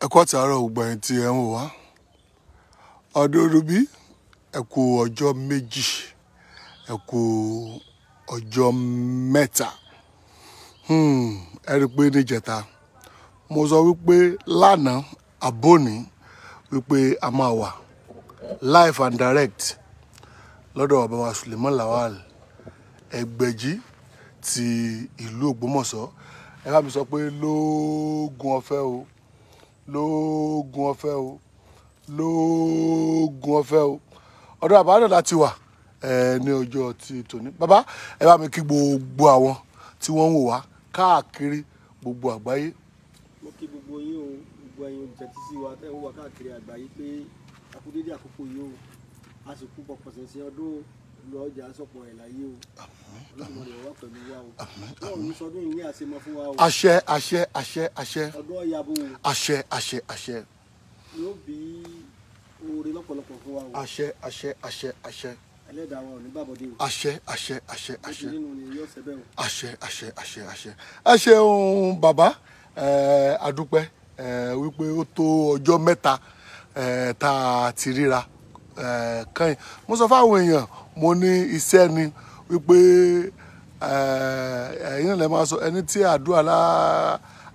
ẹ kú àtàárọ̀ gbogbo ẹ̀yin tí ẹ ń wò wá ọdún rubí ẹ kú ọjọ́ méjì ẹ kú ọjọ́ mẹ́ta ẹ rí i pé níjẹta mo sọ wípé lánàá àbóní wípé a máa wà live and direct lọ́dọ̀ bàbá wa Suleiman Lawal Ẹgbẹ̀jí ti ìlú Ògbómọ̀ṣọ́ ẹ bá mi sọ pé lóògùn ọ̀fẹ́ o lóògùn ọ̀fẹ́ o lóògùn ọ̀fẹ́ o ọ̀dọ̀ bàbá náà láti wà ní ọjọ́ ti tòní bàbá ẹ bá mi kí gbogbo àwọn tí wọ́n ń wò wá káàkiri gbogbo àgbáyé. mo kí gbogbo yín o gbogbo ẹ̀yin olùtẹ́tí sí wa tẹ́ ń wà káàkiri àgbáyé pé a kú dédé àkókò yìí o a sì kú pọ̀pọ̀ sẹ̀sẹ̀ ọdún lọ ọjà sọ̀pọ̀ ẹ̀ láyé o olùmọ̀lẹ̀ wà pẹ̀lú wa o náà ní sọdún yìí ní àṣemọ fún wa o. àṣẹ àṣẹ àṣẹ àṣẹ. ọdún ọ̀yàbò o. àṣẹ àṣẹ àṣẹ. yóò bí oore lọ́pọ̀lọpọ̀ fún wa o. àṣẹ àṣẹ àṣẹ àṣẹ. ẹlẹ́dàá wa ò ní gbàbọ̀dé o. àṣẹ àṣẹ àṣẹ àṣẹ. nínú ni yóò ṣẹ bẹ́ẹ̀ o. àṣẹ àṣẹ àṣẹ àṣẹ. ẹ ṣeun bàbá adúpẹ́ wípé ó tó ọjọ́ mẹ́ta tá a ti ríra kàn yín mo sọ fáwọn èèyàn mo ní iṣẹ́ ni wípé ẹ̀yin lè máa sọ ẹni tí àdúrà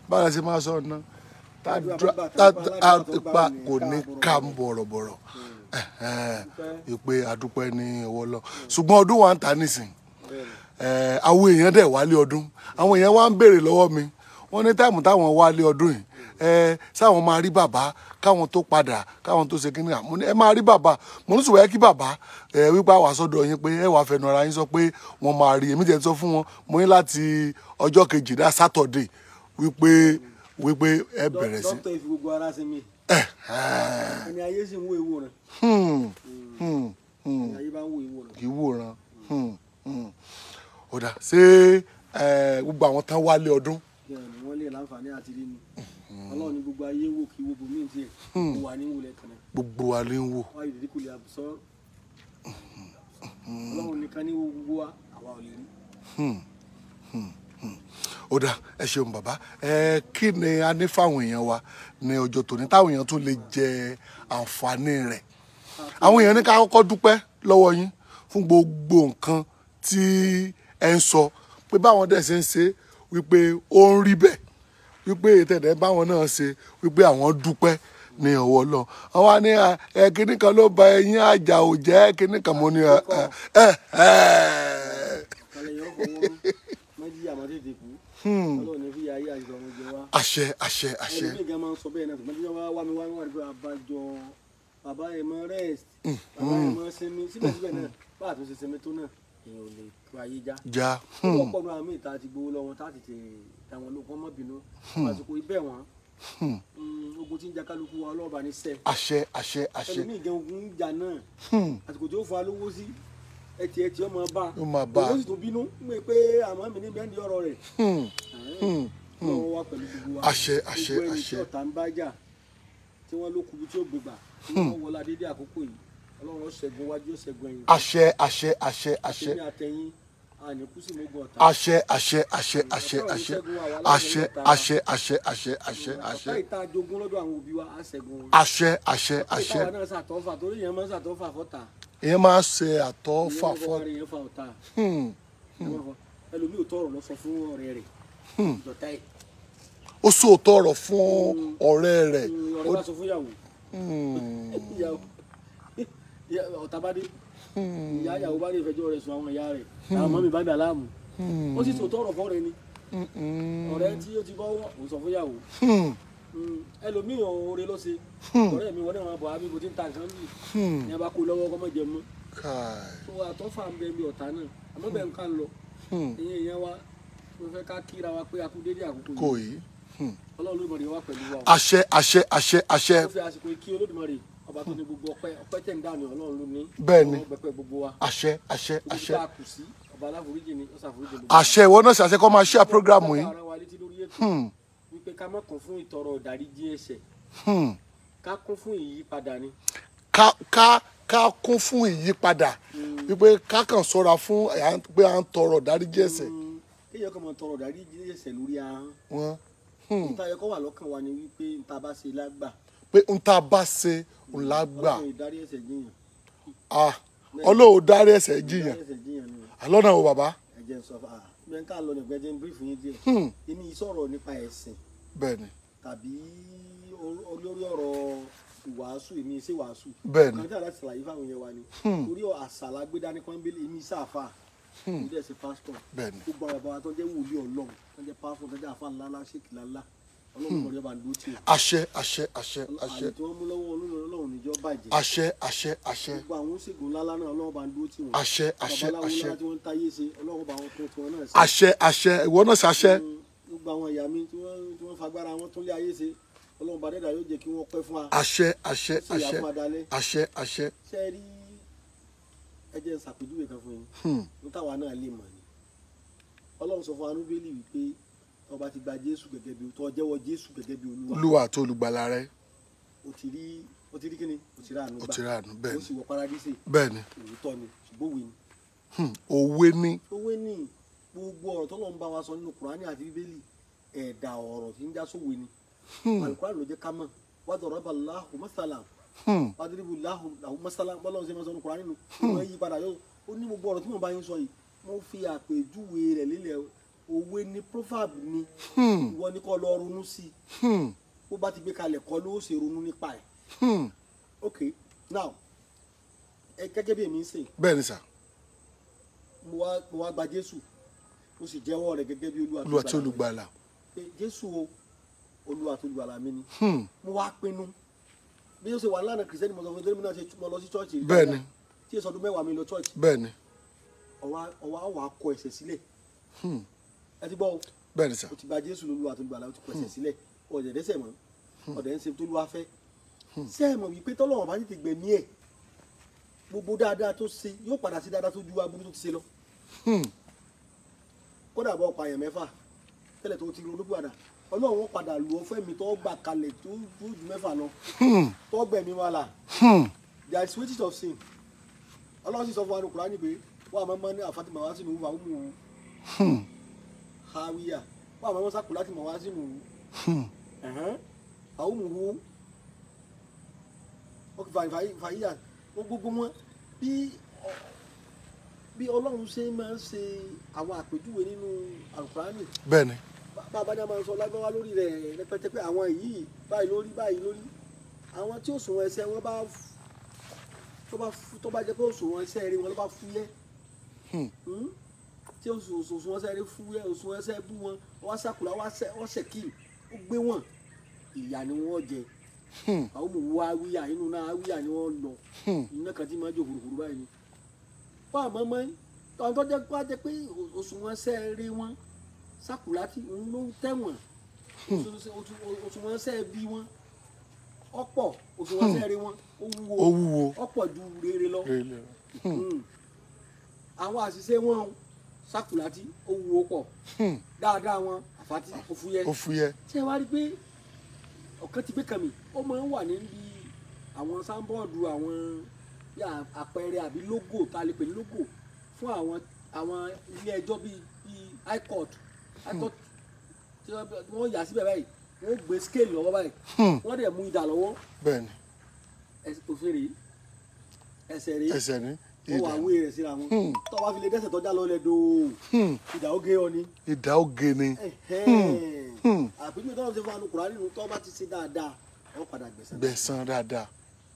bára ṣe máa sọ ọ̀nà ipa kò ní ká ń bọ̀rọ̀bọ̀rọ̀ ìpè àdúpẹ́ ní ọwọ́ lọ ṣùgbọ́n ọdún wa ń ta nísìn àwọn èèyàn dẹ̀ wálé ọdún àwọn èèyàn wá ń béèrè lọ́wọ́ mi wọ́n ní táìmù táwọn wálé ọdún yìí sáwọn máa rí bàbá káwọn tó padà káwọn tó ṣe kí ni àmú ẹ máa rí bàbá mo ní sùwẹ́ kí bàbá wípé àwa sọ́dọ̀ yín pé ẹ wàá fẹnu ara yín sọ pé wọ́n máa rí èmi tẹ̀ sọ fún wọn mo ní láti ọjọ́ kejì dá sátọ̀dé wípé ẹ bẹ̀rẹ̀ sí. dókítà ìfi gbogbo ara sí mi ẹni ayé sì ń wo ìwòran ẹni ayé bá ń wo ìwòran. ìwòran ó dà ṣé gbogbo àwọn tán wálé ọdún. wọ́n lè láǹfààní àti rí mi ọlọ́run ní gbogbo ayé wò kí wo bòmí tiẹ̀ wà ní wulẹ̀ kan náà. gbogbo wa lè ń wò. wáyé ìdílé kò lè àbùsọ ọlọ́run nìkan ní wo gbogbo wa àwa ò lè rí. ó dà ẹ ṣeun bàbá kí ni a ní fáwọn èèyàn wa ní ọjọ́ tòní táwọn èèyàn tún lè jẹ àǹfààní rẹ̀ àwọn èèyàn ní ká kọ́kọ́ dúpẹ́ lọ́wọ́ yín fún gbogbo nǹkan tí ẹ ń sọ pé báwọn dẹ̀ ṣe ń ṣe wípé ó ń rí bẹ́ẹ̀ wípé ìtẹ̀dẹ̀ báwọn náà ṣe wípé àwọn dúpẹ́ ní ọwọ́ lọ àwọn á ní kíní kan ló ba ẹyin àjà ò jẹ́ kíní kan mo ní àṣẹ àṣẹ àṣẹ. ẹni bí máa ń sọ bẹ́ẹ̀ náà tòmọ́tí wọ́n wá mi wá wà nípa àbájọ bàbá ẹ̀ mọ́ rest bàbá ẹ̀ mọ́ sinmi síbẹ̀síbẹ̀ náà bá àtúnṣe sinmi tó náà èèyàn ò lè tó ayé já. já wọ́n pọ̀ náà àmì ìta ti gbowó lọ́wọ́ tá a ti tè táwọn olókùn ọmọ bínú àsìkò ibẹ̀ wọn ogun tí ń ja kálukú wa ọlọ́ọ̀bà ní sẹ́. àṣẹ àṣẹ àṣẹ. ẹlòmíì jẹun ogun ń jà náà àsìkò tí ó fún alówó sí ẹtì ọmọ bá owó sì tún bínú pé pé àmọ́ mi ní bẹ́ẹ̀ ní ọ̀rọ̀ rẹ̀ wọ́n wá pẹ̀lú gbogbo wa àṣẹ àṣẹ gbogbo ẹni àṣẹ. tí ọ̀tá ń bá jà tí wọ́n ló kubi tí ó gbégbà tí wọ́n wọlé adédé àkókò yìí ọlọ́run ṣẹ́gun wájú ṣẹ́gun ẹ̀yìn. àṣẹ àṣẹ àṣẹ àṣẹ. àtẹ̀yìn àtẹ̀yìn àníkú sí mógún ọ̀tá. àṣẹ àṣẹ àṣẹ àṣẹ àṣẹ àṣẹ àṣẹ àṣẹ àṣẹ àṣẹ àṣẹ. ọ̀tá ìta jogún lọ́dọ̀ àwọn òbí wa á ṣẹ́gun wọn. àṣẹ àṣẹ àṣẹ. ìta wa náà ṣàtọ́fà torí èèyàn máa ń ṣàtọ́fà fọ́tà. èèyàn máa ń ṣe àtọ́fà fọ́. èèyàn fa ọ̀tá. ẹlòmíì ò tọrọ lọ sọ fún ọ̀rẹ́ rẹ̀ ìjọta ẹ̀. ó sòótọ́ ọ̀rọ̀ fún ọ̀rẹ́ rẹ̀. ọ̀rẹ́ bá sọ fún ìyàwó ọ̀tá bá dé ìyá ìyàwó bá dé ìfẹjọ́ rẹ̀ sùn àwọn ìyá rẹ̀ àwọn ọmọ mi bá dà láàmú ó sì sòótọ́ ọ̀rọ̀ fún ọ̀rẹ́ ni ọ̀rẹ́ tí ó ti bọ́ ò sọ fún ìyàwó ẹlòmíì ọ̀rẹ́ ló ṣe ọ̀rẹ́ mi wọ́n náà máa bọ̀ àbí mo ti ń ta nǹkan bì ní a bá kó lọ́wọ́ kọ́ mọ́ jẹ mọ́ tó àtọ́fà ń bẹ bí ọ̀tá náà àmọ́ bẹ́ẹ̀ ń ká lọ ìyẹn ìyẹn wa mo fẹ́ ká kíra wa pé a kú dédé àkókò yìí ọlọ́run Olódùmarè wà pẹ̀lú wa. àṣẹ àṣẹ àṣẹ àṣẹ. ó fi àsìkò kí Olódùmarè ọba tó ní gbogbo ọpẹ́ tẹ̀ ń dà ní ọlọ́run ló ní. bẹ́ẹ̀ni àṣẹ àṣẹ àṣẹ. ọba aláforíjì ni ó ṣàforíjì gbogbo. àṣẹ ìwọ náà ṣàṣẹ kọ́ máa ṣe àpọ́gírámù yìí. wípé ká má kún fún ìtọrọ ìdáríjì ẹ̀ṣẹ̀ ká kún fún ìyípadà ni. ká kún fún ìyípadà wípé ká kàn ṣọ́ra fún pé à ń tọrọ ìdáríjì ẹ̀ṣẹ̀. kéèyàn kàn máa tọrọ ìdáríjì ẹ̀ṣẹ̀ lórí ahọ́n. níta yẹ kó wà lọ́kàn wa ni wípé níta bá ṣe lágbà. pé n ta bá ṣe ń lágbà. Ọlọ́run ìdarí ẹ̀ṣẹ̀ jiyàn. Ọlọ́run dárí ẹ̀ṣẹ̀ jiyàn. Àlọ́nà o bàbá. Ẹ̀jẹ̀ sọ fún bẹ́ẹ̀ ká lọ nígbà jẹ́ ń bí fún yín díẹ̀. Èmi sọ̀rọ̀ nípa ẹ̀sìn. Bẹ́ẹ̀ni. Tàbí olórí ọ̀rọ̀ ìwàásù èmi ṣe wàásù. Bẹ́ẹ̀ni. Kan tí àlá ti ṣàlàyé fáwọn yẹn wa ni. Torí àṣà la gbé dání kọ́ńbélé èmi sáfà. Èmi dẹ̀ ṣe pásítọ̀. Bẹ́ẹ̀ni. Gbogbo àwọn bàbá tó jẹ́ wòlíì Ọlọ́run tó jẹ́ pásítọ̀ tó jẹ́ àfa ńláńlá ṣèkì ńláńlá. Ọlọ́run kọ̀ọ̀rẹ́ bá ń dúró tì. Àṣẹ àṣẹ àṣẹ àṣẹ. Àyè tí wọ́n mú lọ́wọ́ Ọlọ́run níjọ́ bàjẹ́. Àṣẹ àṣẹ àṣẹ. Gbogbo àwọn oṣègùn ńláńlá náà Ọlọ́run bá ń dúró tì wọ́n. Àṣẹ àṣẹ Babaláwo àṣẹ. ńlá tí wọ́n ń táyé ṣe Ọlọ́run bá wọn tún tiwọn náà ṣe. Àṣẹ àṣẹ ìwọ náà ṣàṣẹ. Gbogbo àwọn ìyá mi tí wọ́n fagbára wọn tún lé ayé ṣe Ọlọ́run bá dẹ́dà yóò jẹ́ kí wọ́n pẹ́ fún wa. Àṣẹ àṣẹ àṣẹ àṣẹ àṣẹ. Ṣé rí ẹ jẹ́ n ṣàpèjúwe kan fún yín ní táwa náà lè mọ̀ ni Ọlọ́run sọ fún anúbélì wípé ọba ti gba Jésù gẹ́gẹ́ bí tó jẹ́wọ́ Jésù gẹ́gẹ́ bí Olúwa àti olùgbàlà rẹ. o ti rí kíni o ti rà àánú gbà. O ti rà àánú bẹ́ẹ̀ ni. O sì wọ paradíṣe. Bẹ́ẹ̀ ni. Òótọ́ ni ṣùgbọ́n Òwe òwe ni. ni. Òwe ni gbogbo ọ̀rọ̀ t'Ọlọ́run bá wa sọ nínú Kùránì àti Bíbélì ẹ̀dà ọ̀rọ̀ tí ń já sówe ni. Al-Qur'an ló jẹ́ ká mọ̀ wa daraba Allahu masalan wadribu lahu masalan bọ́lọ́run ṣe máa sọ nínú Kùránì nínú wọ́n yí padà yóò ó ní gbogbo ọ̀rọ̀ tí mo bá yín sọ yìí mo fi àpèjúwe rẹ̀ lélẹ̀ òwe ni proverb ni ìwọ ni kó lọ ronú sí i bó bá ti gbé kalẹ̀ kọ́ ló ṣe ronú nípa ẹ̀. Okay, now gẹ́gẹ́ bí èmi ń sìn. Bẹ́ẹ̀ ni sà. Mo wá gba Jésù mo sì jẹ́wọ́ rẹ̀ gẹ́gẹ́ bí Olúwa àti olùgbàlà. pé Jésù o Olúwa àti olùgbàlà mi ni. Mo wá pinnu bí ó ṣe wà lánàá kìrìsìtẹ́nì mo sọ fún mi náà ṣe mo lọ sí chọ́ọ̀chì. Bẹ́ẹ̀ ni. tí èso ọdún mẹ́wàá mi lọ chọ́ọ̀chì. Bẹ́ẹ̀ ni. ọwọ́ àwa kọ ẹ̀ṣẹ̀ sílẹ̀. Ẹ ti gbọ́ o. Bẹ́ẹ̀ ni sà. O ti gba Jésù Olúwa àti olùgbàlà o ti kọ ẹ̀ṣẹ̀ sílẹ̀ ọ̀dẹ̀ dẹ́ṣẹ̀ mọ́ ọ̀dẹ̀ ń ṣe tó lúwa fẹ́. Ṣé ẹ mọ̀ wípé t'Ọlọ́run bá ti gbẹ̀mí ẹ̀ gbogbo dáadáa tó ṣe yóò padà sí dáadáa tó ju aburú tó ti ṣe lọ. Kódà bọ́ ọ̀pọ̀ àyàn mẹ́fà tẹ́lẹ̀ tó ti ronú padà Ọlọ́run wọn padà lù ọ́ fẹ́mi tó gbà kalẹ̀ tó ju mẹ́fà lọ tó gbẹ̀mí wa là. There is wages of sin. Ọlọ́run sì sọ fún wa ní Kùránì pé wọ́n àmọ́ mọ́ ní àfàtìmọ̀ wá sínú wà mú hawiya wọ́n àmọ́ mọ́ sákùn láti mọ̀ wá sínú àwọn mú fàyíyà gbogbo wọn bí Ọlọ́run ṣe máa ń ṣe àwọn àpèjúwe nínú Al-Kùránì. Bẹ́ẹ̀ ni. Bàbá náà máa ń sọ lágbáwá lórí rẹ̀ rẹpẹtẹ pé àwọn yìí báyìí lórí àwọn tí òṣùwọ̀n ẹsẹ̀ wọn tó bá jẹ́ pé òṣùwọ̀n ẹsẹ̀ rí wọn ló bá fúyẹ́ tí òṣùwọ̀n ẹsẹ̀ rí fúyẹ́ òṣùwọ̀n ẹsẹ̀ bú wọn wọ́n sàkùlà wọ́n ṣèkì ó gbé wọn ìyà ni wọ́n jẹ àwọn ọmọ wa wíyà inú náà wíyà ni wọ́n lọ iná kan tí máa jò hùrùhùrù báyìí ni fún àmọ́ mọ́ tọ́jú tó jẹ́ pé òṣùwọ̀n ẹsẹ̀ rí wọn sàkùlà tí òun ló ń tẹ̀wọ̀n òṣùwọ̀n ẹsẹ̀ bí wọn ọ̀pọ̀ òṣùwọ̀n ẹsẹ̀ rí wọn ó wúwo ọ̀pọ̀ ju rere lọ àwọn àṣìṣe wọn sàkùlà tí ó wúwo pọ̀ dáadáa wọn àfàtì ó fúyẹ́ ṣé wàá rí pé ọ̀kan ti gbé kàn mí ó máa ń wà níbi àwọn sáńbọ́ọ̀dù àwọn àpẹẹrẹ àbí lógò tá a lè pè ní lógò fún àwọn ilé ẹjọ́ bíi high court tí wọ́n yà síbẹ̀ báyìí wọ́n gbé scale lọ́wọ́ báyìí wọ́n dẹ̀ mú idà lọ́wọ́. Bẹ́ẹ̀ni. òfin rèé ẹsẹ̀ rèé ẹsẹ̀ ní wọ́n wà wé rẹ̀ síra wọn tó bá fi lè dẹ́sẹ̀ tọ́já lọ́lẹ̀ dòó idà ó gé ọ ni. idà ó gé ni. àpèjúwe tó ń ṣe fún anukura nínú tó bá ti ṣe dáadáa wọ́n padà gbẹ̀san dáadáa.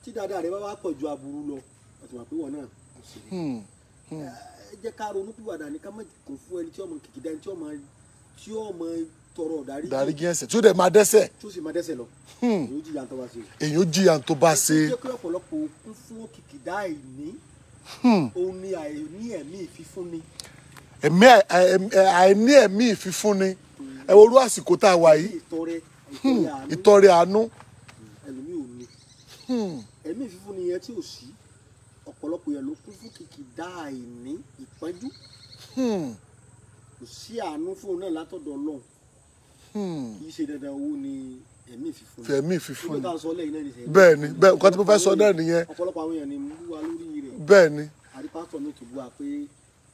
tí dáadáa rẹ bá wá pọ̀ ju aburú lọ ọ̀tí wà pé wọ́n náà kò sí. ẹ jẹ́ ká ronú pìwàdà ní ká má kún fún ẹni tí ọmọ kìkìdá ẹni tí ọmọ tọrọ dáríjì ẹ̀ṣẹ̀ tí ó dẹ̀ máa dẹ́ṣẹ̀. tí ó sì máa dẹ́ṣẹ̀ lọ èyí ó jìyà tó bá ṣe. èyí ó jìyà tó bá ṣe. ó jẹ́ pé ọ̀pọ̀lọpọ̀ kún fún kìkìdá àìní òun ni àìní ẹ̀mí ìfifúnni. àìní ẹ̀mí ìfifúnni ẹ wo irú àsìkò tá a wà yìí ìtọrẹ àánú. ẹlòmíì ò ní ẹ̀mí ìfifúnni yẹn tí ò sí ọ̀pọ̀lọpọ̀ yẹn ló kún fún kìkìdá àìní ìpọ́njú kò sí àánú fún un náà látọ̀dọ̀ Ọlọ́run kì í ṣe dandan owó ni ẹ̀mí ìfifúnni. ẹ̀mí ìfifúnni bẹ́ẹ̀ ni bẹ́ẹ̀ nǹkan tí mo fẹ́ sọ náà nìyẹn. ọ̀pọ̀lọpọ̀ àwọn èèyàn ni mú wa lórí rẹ̀. bẹ́ẹ̀ ni. àrí pásítọ̀ mi tó bú wa pé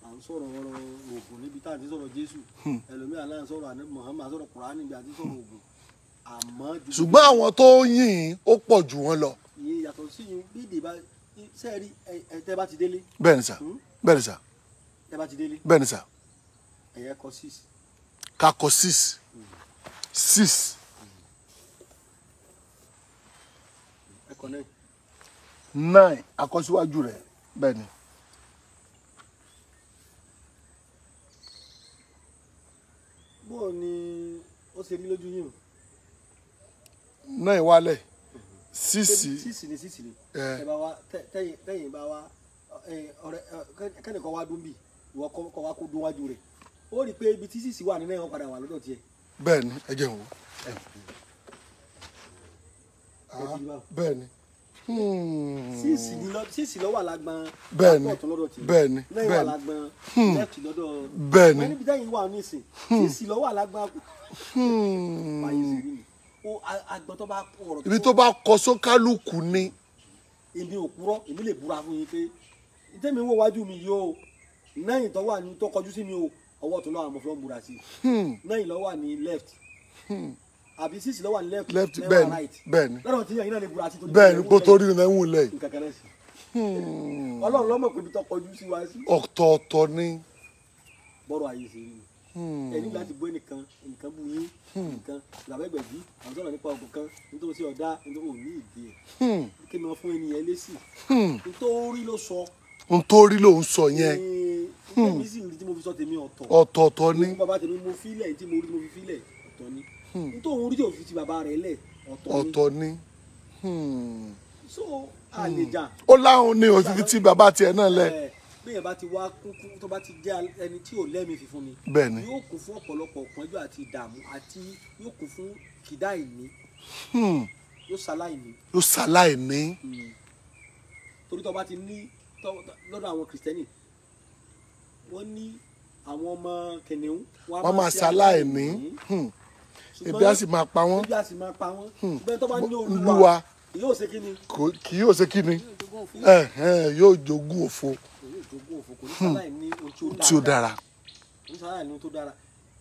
à ń sọ̀rọ̀ ọ̀rọ̀ oògùn níbi tá à ti sọ̀rọ̀ Jésù ẹlòmíràn náà sọ̀rọ̀ àná Muhammad sọ̀rọ̀ Kùránì níbi àti sọ̀rọ̀ oògùn ṣùgbọ́n àwọn tó yìn ó pọ̀ jù wọ́n lọ. ìyẹn yàtọ̀ sí yín bí ìdè bá sẹ́ẹ̀rí tẹ́ bá ti délé. bẹ́ẹ̀ ni sà bẹ́ẹ̀ ni sà. tẹ́ bá ti délé. bẹ́ẹ̀ ni sà. ẹ̀yẹ kọ 6. ká kọ 6. 6. ẹ kọ 9. 9 àkọsíwájú rẹ̀ bẹ́ẹ̀ ni. bó ni ó ṣe rí lójú yín o. 9 wálẹ̀ 6 ni 6 ni. ẹ bá wa tẹ̀yìn bá wa ọ̀rẹ́ kẹ́nìkan wá dún bì ìwọ kọ́ wá kó dún wájú rẹ̀ ó rí i pé ibi tí 6 wà nínú ẹ̀wọ̀n padà wà lọ́dọ̀ tiẹ̀. bẹ́ẹ̀ ni ẹ jẹun o. bẹ́ẹ̀ ni. 6 ló wà lágbọn. bẹ́ẹ̀ ni bẹ́ẹ̀ ni 9 wà lágbọn left lọ́dọ̀. bẹ́ẹ̀ ni. wọ́n níbi tẹ́yìn wà nísìn 6 ló wà lágbọn. àgbọn tó bá kó ọ̀rọ̀. ibi tó bá kọ sókálùkù ni. èmi ò purọ́ èmi lè búra fún yín pé ìtẹ́mi wò wájú mi yìí o 9 tó wà ní tó kọjú sí mi o ọwọ́ tó lọ́wọ́ àmọ́ fún búra sí 9 ló wà ní left àbí 6 ló wà ní left bẹ́ẹ̀ ni bẹ́ẹ̀ ni lọ́dọ̀ tí yẹn náà lè búra sí. bẹ́ẹ̀ ni kó torí rẹ̀ ń wù lẹ́yìn. ọlọ́run ló mọ̀ pé ibi tó kọjú sí wa sí. ọ̀tọ̀ọ̀tọ̀ ni. bọ́rọ̀ ayé ṣe rí ẹni láti bọ́ ẹnìkan bú yín nǹkan làbẹ́gbẹ̀bí àwọn sọ̀rọ̀ nípa ọkọ̀ kan nítorí sí ọ̀dá nítorí òní ìdí ẹ̀ kí ni wọ́n fún ẹnìyẹn lésì nítorí ló sọ. nítorí ló ń sọ yẹn. èmi sì rí tí mo fi sọ tèmi ọ̀tọ̀. ọ̀tọ̀ọ̀tọ̀ ni. bàbá tèmi mo fílẹ̀ tí mo rí tí mo fi fílẹ̀ ọ̀tọ̀ ni nítorí rí tí òfin ti bàbá rẹ̀ lẹ̀ ọ̀tọ̀ ni. so àlejà. ó láwọn ní òfin tí bàbá tiẹ̀ náà lẹ̀. bẹ́ẹ̀ bá ti wá kúnkún tó bá ti jẹ́ ẹni tí ò lẹ́mìí fífún ni. bẹ́ẹ̀ni. yóò kún fún ọ̀pọ̀lọpọ̀ ìpọ́njú àti ìdààmú àti yóò kún fún kìdá ìní. yóò ṣaláìní. yóò ṣaláìní. torí tó bá ti ní lọ́dọ̀ àwọn kìrìsìtẹ́nì wọ́n ní àwọn ọmọ kìnìún wọ́n máa ṣaláìní. ebi á sì máa pa wọ́n. ebi á sì máa pa wọ́n. ṣùgbọ́n tó bá ní Olúwa yóò ṣe kí ni. kì yóò ṣe kí ni. yóò jogún òfo. kò ní ṣaláìní ohun tí ó dára. kò ní ṣaláìní ohun tó dára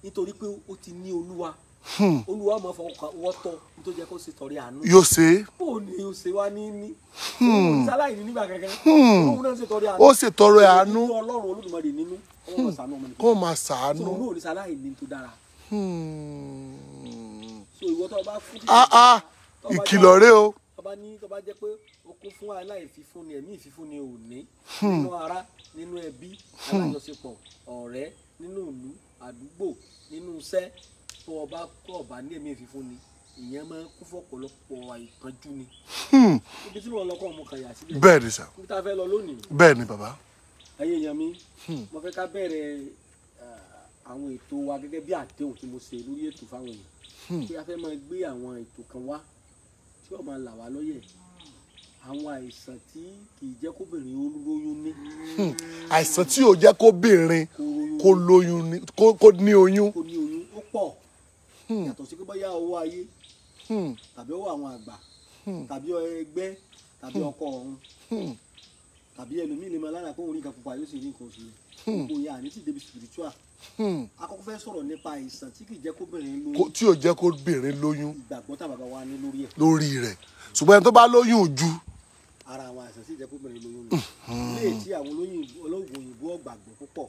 nítorí pé ó ti ní Olúwa. Olúwa máa fọwọ́ tọ́ nítorí jẹ́ kó ṣe tọrẹ àánú. yóò ṣe. ó ní yóò ṣe wá ní òun ṣaláìní nígbà kankan. òun náà ṣe tọrẹ àánú. ó ṣe tọrẹ àánú. Ọlọ́run Olódùmarè nínú kó máa ṣàánú. òun ò ní ṣaláìní tó dára. so ìwọ tó bá fún. ìkìlọ̀ rẹ o. tó bá jẹ́ pé ó kún fún aláìfífúnni ẹ̀mí ìfífúnni ò ní nínú ara nínú ẹbí alájọṣepọ̀ ọ̀rẹ́ nínú ìlú àdúgbò nínú iṣẹ́ tó ọba ní ẹ̀mí ìfífúnni ìyẹn máa ń kún fún ọ̀pọ̀lọpọ̀ àìpọ́njú ni. ibi tí wọ́n lọ kọ́ ọmọ kàyà síbẹ̀. bẹ́ẹ̀ ni sà. níbi tá a fẹ́ lọ lónìí. bẹ́ẹ̀ ni bàbá. ayé èèyàn mi mo fẹ́ ká bẹ̀rẹ̀ àwọn ètò wa gẹ́gẹ́ bí àdéhùn tí mo ṣe lórí ètò fáwọn èèyàn pé a fẹ́ máa gbé àwọn ètò kan wá tí ó máa là wá lóye àwọn àìsàn tí kì í jẹ́ kóbìnrin ó lóyún ní. àìsàn tí ò jẹ́ kóbìnrin kó lóyún ní kó ní oyún. kó ní oyún ó pọ̀ yàtọ̀ sí pé bóyá owó ayé tàbí owó àwọn àgbà tàbí ẹgbẹ́ tàbí ọkọ ọ̀run tàbí ẹlòmíì lè máa lára pé òun rí nǹkan pupa yóò sì rí nǹkan oṣù rẹ̀ kò yà ní ti débi spiritual. Àkọ́kọ́ fẹ́ sọ̀rọ̀ nípa àìsàn tí kì í jẹ́ kóbìnrin lóyún. tí ò jẹ́ kóbìnrin lóyún. ìgbàgbọ́ tá bàbá wa ní lórí ẹ̀. lórí rẹ̀ ṣùgbọ́n ẹni tó bá lóyún ju. ara àwọn àìsàn tí ì jẹ́ kóbìnrin lóyún ni. ilé tí àwọn olóògùn òyìnbó ọ̀gbàgbọ́ púpọ̀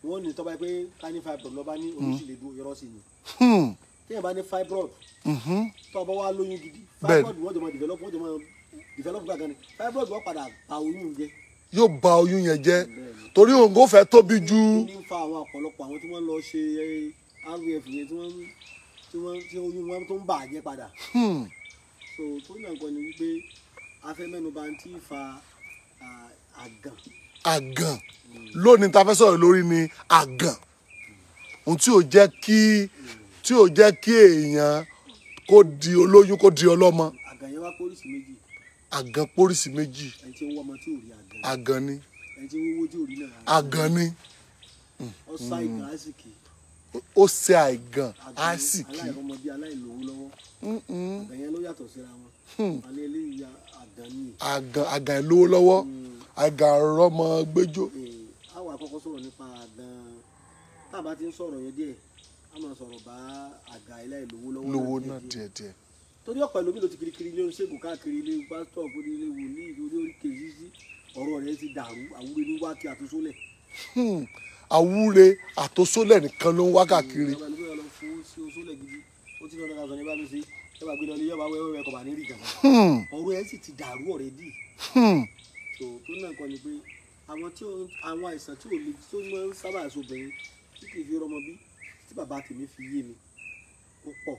wọ́n ní tọ́ba pé ká ní fibroid lọ́ba ní oyún sì lè dúró yọrọ sí ni. téèyàn bá ní fibroid tọ́ba wa lóyún gidi fibroid wọ́n jọ máa develop gbàgán ni fibroid wọ́n padà pa oyún jẹ. yóò bà oyún yẹn jẹ́ torí òun kò fẹ́ tóbi ju. ní ń fa àwọn ọ̀pọ̀lọpọ̀ àwọn tí wọ́n lọ ṣe RVF yẹn tí oyún wọn tó ń bà á jẹ́ padà. so tó ní àǹkọ́ ni wípé afẹ́mẹ́nuba ti fa àgàn. àgàn lónìí tá a fẹ́ sọ̀rọ̀ lórí ni àgàn ohun tí ò jẹ́ kí èèyàn kó di olóyún kó di ọlọ́mọ. àgàn yẹn wá pólísì méjì. àgàn pólísì méjì. ẹni tí ń wọ́ ọmọ tí ò rí àgàn. àgàn ni. ẹni tí ń wọ́wọ́ tí ò rí náà. àgàn ni. ó sá ìgàn àsìkì. ó ṣe àìgàn àsìkì. aláìrọ́mọdé aláìlówó lọ́wọ́. àgàn yẹn ló yàtọ̀ síra wọn. alẹ́ eléyìí àgàn ni. àgàn ìlówó lọ́wọ́ àgàn rọ́mọ gbẹ́jọ́. àwọn àkọ́kọ́ sọ̀rọ̀ nípa àgàn tábà ti ń sọ̀rọ̀ yẹn díẹ̀ a máa sọ̀rọ̀ bá àgàn aláìlówó lọ́wọ́ lówó náà díẹ̀díẹ̀. torí ọ̀pọ̀ ẹlòmíì ló ti kirikiri ilé oníṣègùn káàkiri ilé pásítọ̀ kiri ilé wòlíì ilé oríkèjì sí ọ̀rọ̀ rẹ̀ ti dàrú àwúre ní wákì àtúnṣólẹ̀. àwúre àtòsólẹ̀ nìkan ló ń wá káàkiri. ọ̀pọ̀ ẹlòmíì lọ fún sí oṣólẹ̀ gidi ó ti lọ́dọ̀ kàṣọ ní bá mi ṣe ẹ bá gbé lọ ilé yọba wẹ́wẹ́ kọ̀ bá ní rí ìjàmbá ọ̀rọ̀ ẹ̀ sì ti dàrú ọ̀rẹ́dì. tó náà kọ́ ni pé àwọn àìsàn tí ò le tó máa ń sábà sobìnrin tí kì í fi rọmọ bí tí bàbá tèmi fi yé mi ó pọ̀.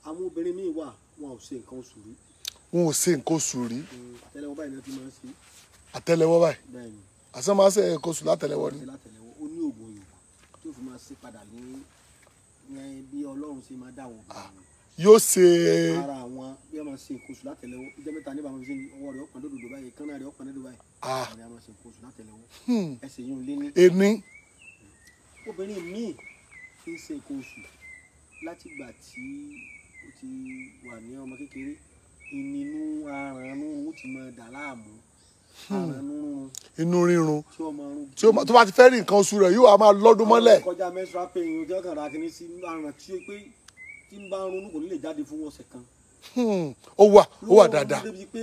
àwọn obìnrin míì wà wọn ò ṣe nǹkan oṣù rí. wọn ò ṣe nǹkan oṣù rí. àtẹ́lẹwọ́ báyìí ni wọ́n ti máa ń ṣe. àtẹ́lẹwọ́ báyìí. bẹ́ẹ̀ni. àṣà máa ń ṣe nǹkan oṣù látẹ́lẹwọ́ ni. ó ní oògùn Yorùbá tó fi máa ṣe padà ní bí Ọlọ́run ṣe máa dá àwọn obìnrin. yóò ṣe. ara àwọn bí wọ́n máa ṣe nǹkan oṣù látẹ́lẹwọ́ ìjọ mẹ́ta níbà máa fi ṣe ọwọ́ rẹ̀ ọ̀pọ̀ lódòdó báyìí kánná rẹ̀ ọ̀pọ̀ lódòdó báyìí. àwọn máa ṣe nǹkan oṣù látẹ́lẹwọ́. ẹsẹ̀ yìí ń lé ní. ení. obìnrin míì ti ń ṣe nǹkan oṣù látìgbà tí ó ti wà ní ọmọ kékeré ìnínú arànú ó ti máa dà láàmú arànú inú rírun tí ó máa tó bá ti fẹ́ rí nǹkan oṣù rẹ̀ yóò wá máa lọ́dún mọ́lẹ̀. kọjá menstrual pain ojú ọkàn ra kìíní sí aràn tí ó pé tí ń bá ń ronú kò ní lè jáde fún ọ̀sẹ̀ kan. ó wà dáadáa. ló débi pé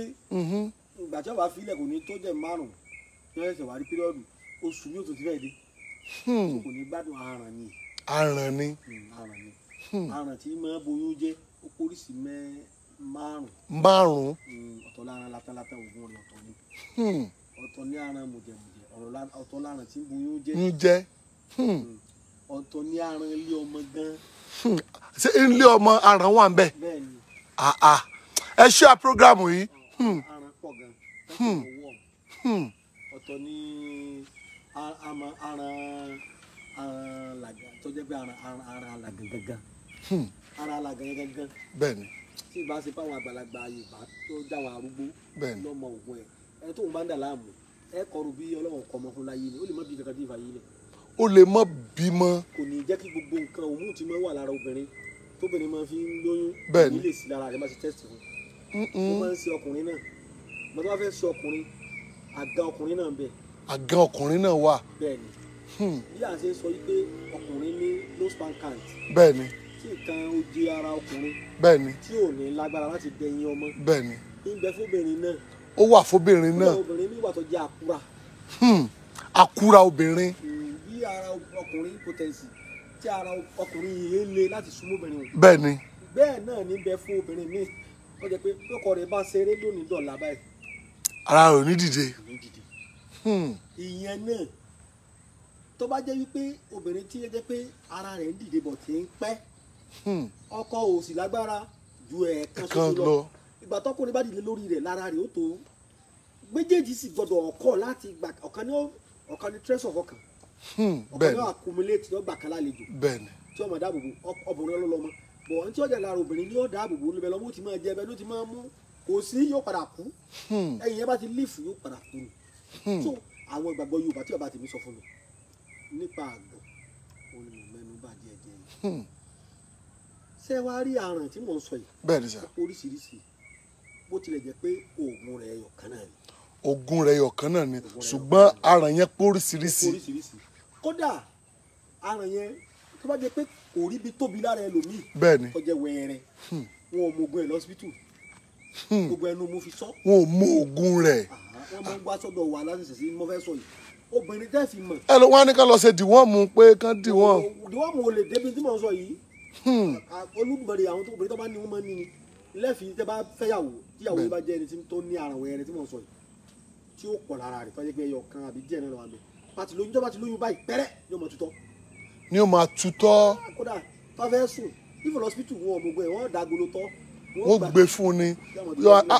ìgbà tí wọ́n bá filẹ̀ kò ní tó jẹ́ márùn-ún yóò ṣẹ̀ṣẹ̀ wá rí píríọ̀dù oṣù ní òtún ti fẹ́ẹ̀ dé kò ní gbádùn aràn ni. aràn ni. aràn tí máa boyún jẹ́ ó póríṣi márùn-ún. ọ̀tọ̀ lára látàlátà ògùn rẹ̀ ọ̀tọ̀ ni ọ̀tọ̀ ní aràn mùjẹ̀mùjẹ̀ ọ̀tọ̀ lára tí ń boyún jẹ́ ọ̀tọ̀ ní aràn ilé ọmọ gan. ṣé ilé ọmọ aràn wà ń bẹ. bẹ́ẹ̀ni. ẹ ṣe à prógrámù yìí. aràn pọ̀ gan ọ̀tọ̀ ní aràn làgà tó jẹ́ pé aràn làgà gangan ara làgà gangan. bẹ́ẹ̀ni. tí ìbá ṣe fáwọn àgbàlagbà Yorùbá tó jáwọn arúgbó lọ́mọ ògùn ẹ̀ ẹni tóun bá ń dà láàmú ẹ kọrù bí Ọlọ́run kọ ọmọ fún láyé ni ó lè má bí kankan tí ìfà yé lẹ̀. ó lè má bímọ. kò ní jẹ́ kí gbogbo nǹkan òun ti máa wà lára obìnrin tóbìnrin máa fi ń lóyún bẹ́ẹ̀ni lè sí lára rẹ̀ má ṣe tẹ́sítì fún ó máa ń ṣe ọkùnrin náà bàtà bá fẹ́ ṣe ọkùnrin àga ọkùnrin náà ń bẹ. àga ọkùnrin náà wà. bẹ́ẹ̀ni bí a ṣe sọ wípé ọkùnrin ní low span count. bẹ́ẹ̀ni. tí nǹkan oje ara ọkùnrin. bẹ́ẹ̀ni. tí ò ní lágbára láti dẹyin ọmọ. bẹ́ẹ̀ni. ń bẹ fóbìnrin náà. ó wà fóbìnrin náà. obìnrin ní ìwà tó jẹ́ àkúrà. àkúrà obìnrin. bí ara ọkùnrin potency tí ara ọkùnrin yìí le láti súnmọ́ obìnrin o. bẹ́ẹ̀ni. bẹ́ẹ̀ náà ní bẹ fún obìnrin míì wọ́n jẹ́ pé lọ́kọ rẹ̀ bá ṣeré lónìí dọ̀la báyìí. ara rẹ̀ ò ní dìde. ìyẹn náà tó bá jẹ́ wípé obìnrin tí ó jẹ́ pé ara rẹ̀ ń dìde bọ̀ tí ń pẹ́ ọkọ ò sì lágbára ju ẹ̀ẹ̀kan ṣoṣo lọ ìgbà tọkùnrin bá dìde lórí rẹ̀ lára rẹ̀ ó tó méjèèjì sì gbọdọ̀ ọkọ láti gbà ọ̀kan ní trace of ọkàn ọkàn ní accumulate ní ọgbà kan lálejò tí ọmọ dáàbòbò ọbùnrin ọlọ́lọ́mọ bọ̀ ní tí ọjà lára obìnrin ní ọ̀dà àbòbò olùbẹ̀ lọ́mọ ti máa jẹ ẹbẹ ló ti máa mú kò sí yóò padà kú ẹ̀yìn yẹn bá ti lífù yóò padà kú so àwọn ìgbàgbọ́ Yorùbá tí bàbá tèmi sọ fún mi nípa àgbọ̀ òun ni mo mẹ́nu bà díẹ̀díẹ̀ yìí ṣé wàá rí àrùn tí mò ń sọ yìí bẹ́ẹ̀ni sà oríṣiríṣi bó tilẹ̀ jẹ́ pé oògùn rẹ̀ ẹyọ kan náà ni. oògùn rẹ̀ ẹyọ kan náà ni ṣùgbọ́n àrùn yẹn pé oríṣiríṣi. kódà àrùn yẹn tó bá jẹ́ pé kò rí bí tóbi lára ẹlòmíì bẹ́ẹ̀ni tó jẹ́ wẹ̀rẹ̀ wọn ò mọ oògùn ẹ̀ lọ́sibítù gbogbo ẹnu mo fi sọ. wọn ò mọ oògùn rẹ̀. wọ́n máa ń wá sọ́dọ̀ wà lásìsì sí mo fẹ́ sọ yìí obìnrin tẹ́ fi mọ̀. ẹ lọ wá ní ká lọ ṣe dìwọ́ọ̀mù pé kán dìwọ́ọ̀mù. dìwọ́ọ̀mù ò lè débi tí mò ń sọ yìí. olùbẹ̀rẹ̀ àwọn tó obìnrin tó bá ní wọ́n máa ń ní ni lẹ́ẹ̀fì tẹ́ bá fẹ́yàwó tíyàwó yìí bá jẹ́ ẹni tó ní àrùn wẹ̀rẹ̀ tí mò ń sọ yìí tí ó pọ̀ lára rẹ̀ tó yẹ pé ẹyọ kan àbí díẹ̀ náà lọ́wọ́ àgbẹ̀ pàtì lóyún tó bá ti lóyún báyìí pẹ́rẹ́ yóò máa tutọ́. ni ó máa tutọ́. kódà tó fẹ́ sùn if hospital wọn ọmọ ogun ẹ̀ wọ́n dàgbolo tọ́. wọ́n gbé fún ni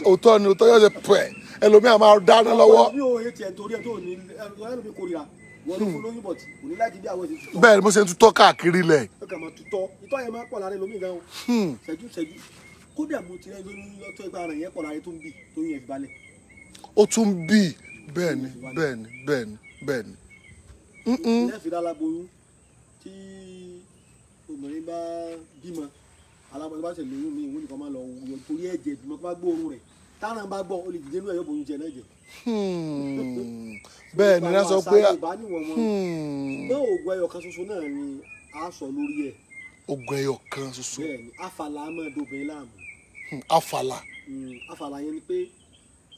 òótọ́ ni òótọ́ yóò ṣe pẹ̀ ẹlòmíà máa dáná lọ́wọ́. mi ò retí ẹ̀ torí ẹ̀ tó ní ẹlòmí kórìíra wọ́n ló fún lóyún bọ̀ tí kò ní láti bí àwọn èsì tutọ́. bẹ́ẹ̀ ni mo ṣe ń tutọ́ káàkiri lẹ̀. ó kà máa tutọ́ ìtọ́ yẹn máa pọ̀ lára ẹlòmí gan-an ṣẹ́jú kódà mo ti rẹ́ lórí ọtọ́ ẹgbẹ́ ara yẹn pọ̀ lára tó ń bì tó yẹn fi balẹ̀. ó tún bì bẹ́ẹ̀ni bẹ́ẹ̀ni bẹ́ẹ̀ni bẹ́ẹ̀ni. ilé ìfìdá aláboyún tí obìnrin bá bímọ aláboyún bá ṣe lóyún mi ìwé nìkan máa lọ yọ torí ẹ̀jẹ̀ ìbímọ tó bá gbóòórùn rẹ̀ táwọn bá gbọ́ ó lè dìde nínú ẹ̀yọ́ bòyún jẹ náà jẹ. bẹ́ẹ̀ ni wọ́n sọ pé ṣùgbọ́n oògùn ẹyọ kan ṣoṣo náà ni a sọ lórí ẹ̀ oògùn ẹyọ kan ṣoṣo. bẹ́ẹ̀ ni àfàlà máa dobìnrin láàmú. àfàlà. àfàlà yẹn ni pé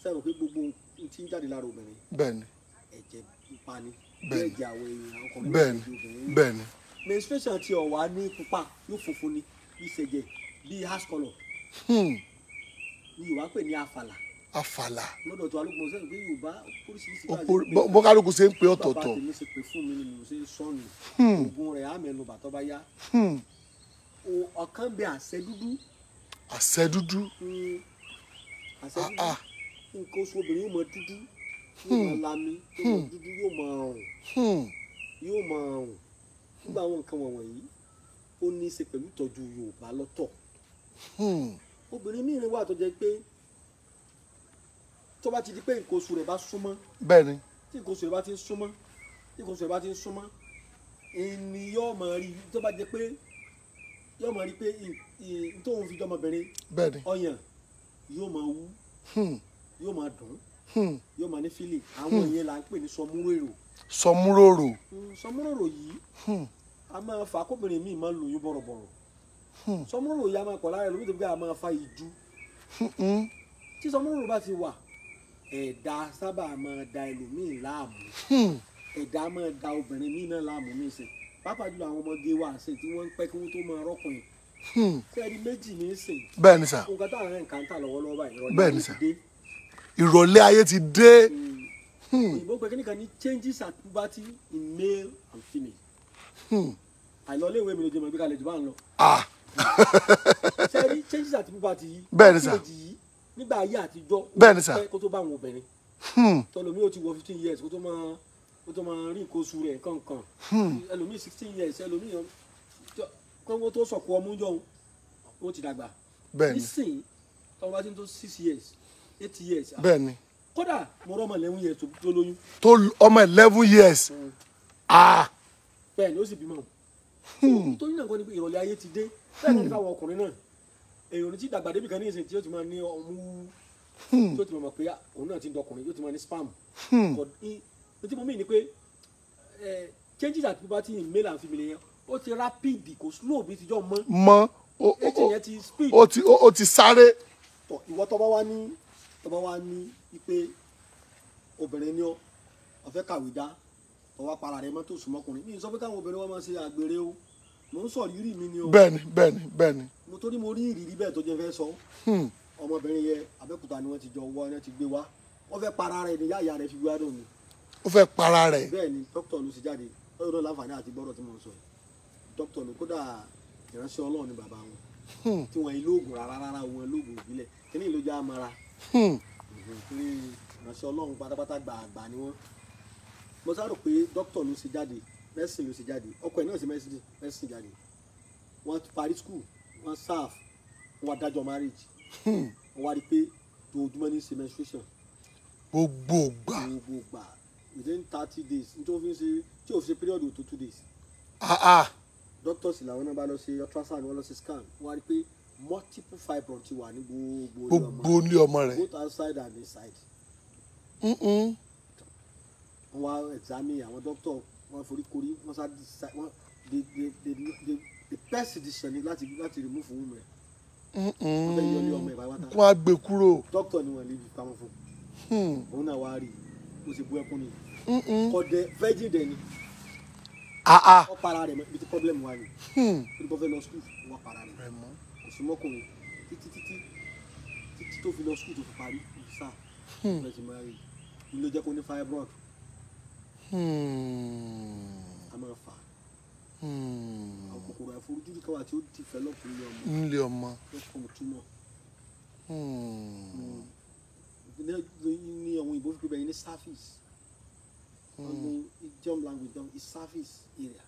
sẹ́wọ̀n pé gbogbo ohun tí ń jáde lára obìnrin. bẹ́ẹ̀ni. ẹ̀jẹ̀ pupa ni. bẹ́ẹ̀ni ẹ̀jẹ̀ àwọn èèyàn ọkùnrin. bẹ́ẹ̀ni. menstruation ti ọ̀wá ní pupa yóò funfun ni bí ìṣẹ̀jẹ̀ bí hash colour. ni Yorùbá pè ní àfàlà. àfàlà. lọ́dọ̀ tó alógun sẹ́yìn pé Yorùbá oríṣiríṣi bó kálukú ṣe ń pè ọ̀tọ̀ọ̀tọ̀. bàbá tèmi ṣe pè fún mi ni mo ṣe sọnù. oògùn rẹ̀ á mẹ́nu bàtọ́ bá yá. ọ̀kan bẹ àṣẹ dúdú. àṣẹ dúdú. àṣẹ dúdú nǹkan oṣù obìnrin yóò mọ dúdú yóò mọ lami yóò mọ dúdú yóò mọ ọrùn nígbà àwọn nǹkan wọ̀nyí ó ní í ṣe pẹ̀lú ìtọ́jú Yorùbá lọ́tọ̀. obìnrin mìíràn wà tó jẹ́ pé tó bá ti di pé nǹkan oṣù rẹ̀ bá súnmọ́. bẹ́ẹ̀ni. tí nǹkan oṣù rẹ̀ bá ti ń súnmọ́ ẹni yóò máa rí tó bá jẹ́ pé yóò máa rí pé tóun fi jọmọbìnrin. bẹ́ẹ̀ni. ọyàn yóò máa wú yóò máa dùn yóò máa ní fílì àwọn yẹn là ń pè ní sọmúrèrò. sọmúrèrò yìí a máa fa kóbìnrin míì máa lóyún bọ̀rọ̀bọ̀rọ̀. sọmúrèrò yìí a máa pọ̀ lára ẹlòmíì tó bí a máa fa ìjú. tí sọmúrèrò bá ti wà ẹ̀dá sábà máa da ẹlòmíì láàmú. ẹ̀dá máa da obìnrin míì náà láàmú ní ìsìn pàápàá jùlọ àwọn ọmọge wa àṣẹ tí wọ́n ń pẹ́ kí wọ́n tó máa rọ́kùnrin. sẹ́ẹ̀rí méjì ní ìsìn. bẹ́ẹ̀ni sà. nǹkan táwọn ẹ̀ ń kà ń tà lọ́wọ́lọ́wọ́ báyìí bẹ́ẹ̀ni sà. ìrọ̀lẹ́ ayé ti dé. òyìnbó pé kíníkan ní changes at puberty in male and female. àìlọ́lé ìwé mi ló jẹ́ mọ̀ gbé kalẹ̀ jù bá ń lọ. sẹ́ẹ̀rí changes at puberty yìí. bẹ́ẹ̀ni sà. nígbà ayé àtijọ́. bẹ́ẹ̀ni sà. kó tó bá àwọn obìnrin. tọ́lọ́mí ó ti wọ 15 years kó tó máa rí nǹkan oṣù rẹ̀ kankan. ẹlòmíì 16 years ẹlòmíì kọ́ńgó tó sọ̀kò ọmú jọ ó ti dàgbà. bẹ́ẹ̀ni. nísìnyí tọ́wọ́ bá ti ń tó 6 years 8 years. bẹ́ẹ̀ni. kódà mo rọ́ ọmọ 11 years tó lóyún. tó ọmọ 11 years. bẹ́ẹ̀ni ó sì bímọ. nítorí náà kọ́ ni ìrọ̀lẹ́ ayé ti dé bẹ́ẹ̀ náà káwọn ọkùnrin náà èèyàn ní tí dàgbà débi kan ní ìsìn tí ó ti máa ní ọmú tí ó ti mọ̀ pé òun náà ti ń dọkùnrin yóò ti máa ní spam. ní tí mo mìíràn ni pé changes at puberty in male and female yẹn ó ti rapid kò slow bí ti jọ mọ́. ètò yẹn ti speed. ó ti sáré. ìwọ tó bá wá ní pé obìnrin ni ó fẹ́ kàwé dá ọwọ́ para rẹ̀ mọ́tò súnmọ́kùnrin mi sọ pé káwọn obìnrin wọn máa ṣe àgbèrè o mò ń sọ ìrírí mi ni o. bẹ́ẹ̀ni. mo torí mo rí ìrírí bẹ́ẹ̀ tó jẹ́ fẹ́ sọ. ọmọbìnrin yẹn Abẹ́òkúta ni wọ́n ti jọ wọ́ ẹ ti gbé wá wọ́n fẹ́ para rẹ̀ ní yáàyà rẹ̀ fi gbé wá dùn ni. ó fẹ́ para rẹ̀. bẹ́ẹ̀ni dókítà ló sì jáde lọ́dọ̀ náà láǹfààní àti gbọ́dọ̀ tí mo sọ yìí dókítà ló kódà ìránṣẹ́ Ọlọ́run ni bàbá wọn tí wọ́n ilé oògùn rárá wọn lóògùn ìbílẹ̀ kíní ìlú já mara torí ìránṣẹ́ Ọlọ́run pátápátá gbàgbà ni wọ́n. mo sáré pé dókítà ló sì jáde mẹ́sìn ló sì jáde ọkọ ẹ̀ náà sì mẹ́sìn jáde wọ́n parí skul wọ́n serve wọ́n wá dájọ́ marriage wọ́n wá rí pé dojúmọ́ ní ṣe menstruation. gbogbo gbà within 30 days nítorí fi ń ṣe tí o fi ṣe period tó 2 days. doctors làwọn náà bá lọ ṣe ultrasound wọ́n lọ ṣe scan wọ́n wá rí pé multiple fibroid ti wà ní gbogbo ní ọmọ rẹ̀ both outside and inside. wọ́n wá examine àwọn doctor wọ́n forí korí wọ́n sá the best decision ni láti remove òun rẹ̀. wọ́n fẹ́ yọ ní ọmọ ìbáwá ta. wọ́n á gbé kúrò. doctor ni wọ́n lè fi pamọ́ fún òun náà wá rí i ó sì bú ẹkún ni kọdẹ virgin dẹ ni ọ para rẹ̀ mọ́ ibi tí problem wà ní ibi tó fẹ́ lọ school wọ́n para rẹ̀ mọ́ òsùnmọ́kùnrin títí tó fi lọ school tó fi parí sáà fẹ́ ti máa rí i ló jẹ́ kó ní fibroid a máa fà àwọn kòkòrò àìfojúrí kan wà tí ó develop nílé ọmọ ó kọ́ túmọ̀ ní àwọn ìbò fífi bẹ̀rẹ̀ ní surface ọdún idiom language don is surface area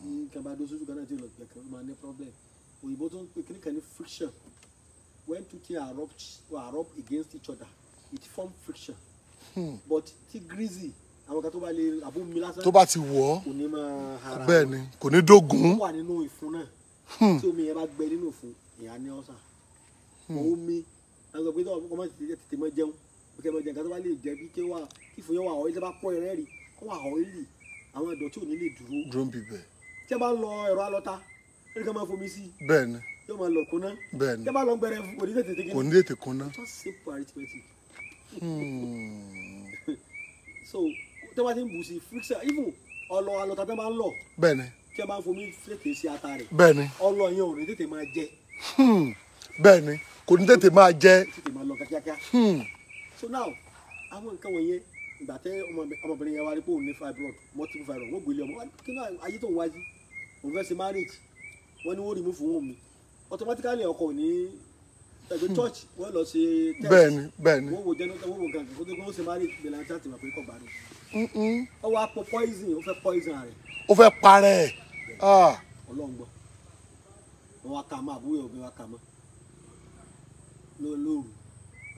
ní kàbádó sójú kan náà tí ó lọ gbẹ̀kan máa ní problem òyìnbó tó ń pè kí ní kan ní friction when two things are rubbed against each other it form friction but tí greasy àwọn kan tó bá lè àbómi lásán tó bá ti wọ̀ kò ní máa hara bẹ́ẹ̀ ni kò ní dógùn ó wà nínú ìfun náà tí omi yẹn bá gbẹ nínú ìfun ìyá ní ọ̀sà omi àwọn ọ̀gbìn tó ọmọ tètè mọ jẹun òkè mọ jẹun kan tó bá lè jẹ bí kí ìfun yẹn wà ọ̀ọ́lì tó bá pọ̀ ẹ̀rẹ́ rì kó wà ọ̀ọ́lì àwọn ìdọ̀tí ò ní lè dúró bíbẹ̀ tí ẹ bá lọ ẹ̀rọ alọ́ta ẹni kan máa fomi sí bẹ́ẹ̀ ni yóò máa lọ kúnná bẹ́ẹ̀ ni tí ẹ bá lọ gbẹrẹ kò ní tètè kò ní tètè kúnná. just simple arithmetic. So tí wọ́n ti ń bù sí friction even ọlọ alọ́ta tí wọ́n bá ń lọ bẹ́ẹ̀ ni tí ẹ bá ń fomi fètè sí ata rẹ̀ bẹ́ẹ̀ ni ọlọ yẹn ò ní tètè máa jẹ bẹ́ẹ̀ ni kò ní tètè máa jẹ. tètè máa lọ kíákíá. So now àwọn nǹkan wọ̀nyẹn ìgbà tẹ ọmọbìnrin yẹn wá rí pé òun ní fibroid multiple fibroid wọ́n gbélé ọmọ kí náà ayé tó ń wájú òun fẹ́ ṣe marriage wọ́n ní wọ́n rí mú fún wọn mi automatically ọkọ ò ní ẹgbẹ́ church wọ́n lọ ṣe test bẹ́ẹ̀ni bẹ́ẹ̀ni wọ́n wo jẹ́nu wọ́n wo gangan kó tó kó wọ́n ṣe marriage bẹ̀rẹ̀ àti àtìmọ̀ pé kò gbádùn. ó wá pọ poison ó fẹ́ poison rẹ̀. ó fẹ́ parẹ́ ẹ̀. ọlọ́run gbọ́ wọ́n wá kà mọ́ àbúrò òbí wá kà mọ́ lóru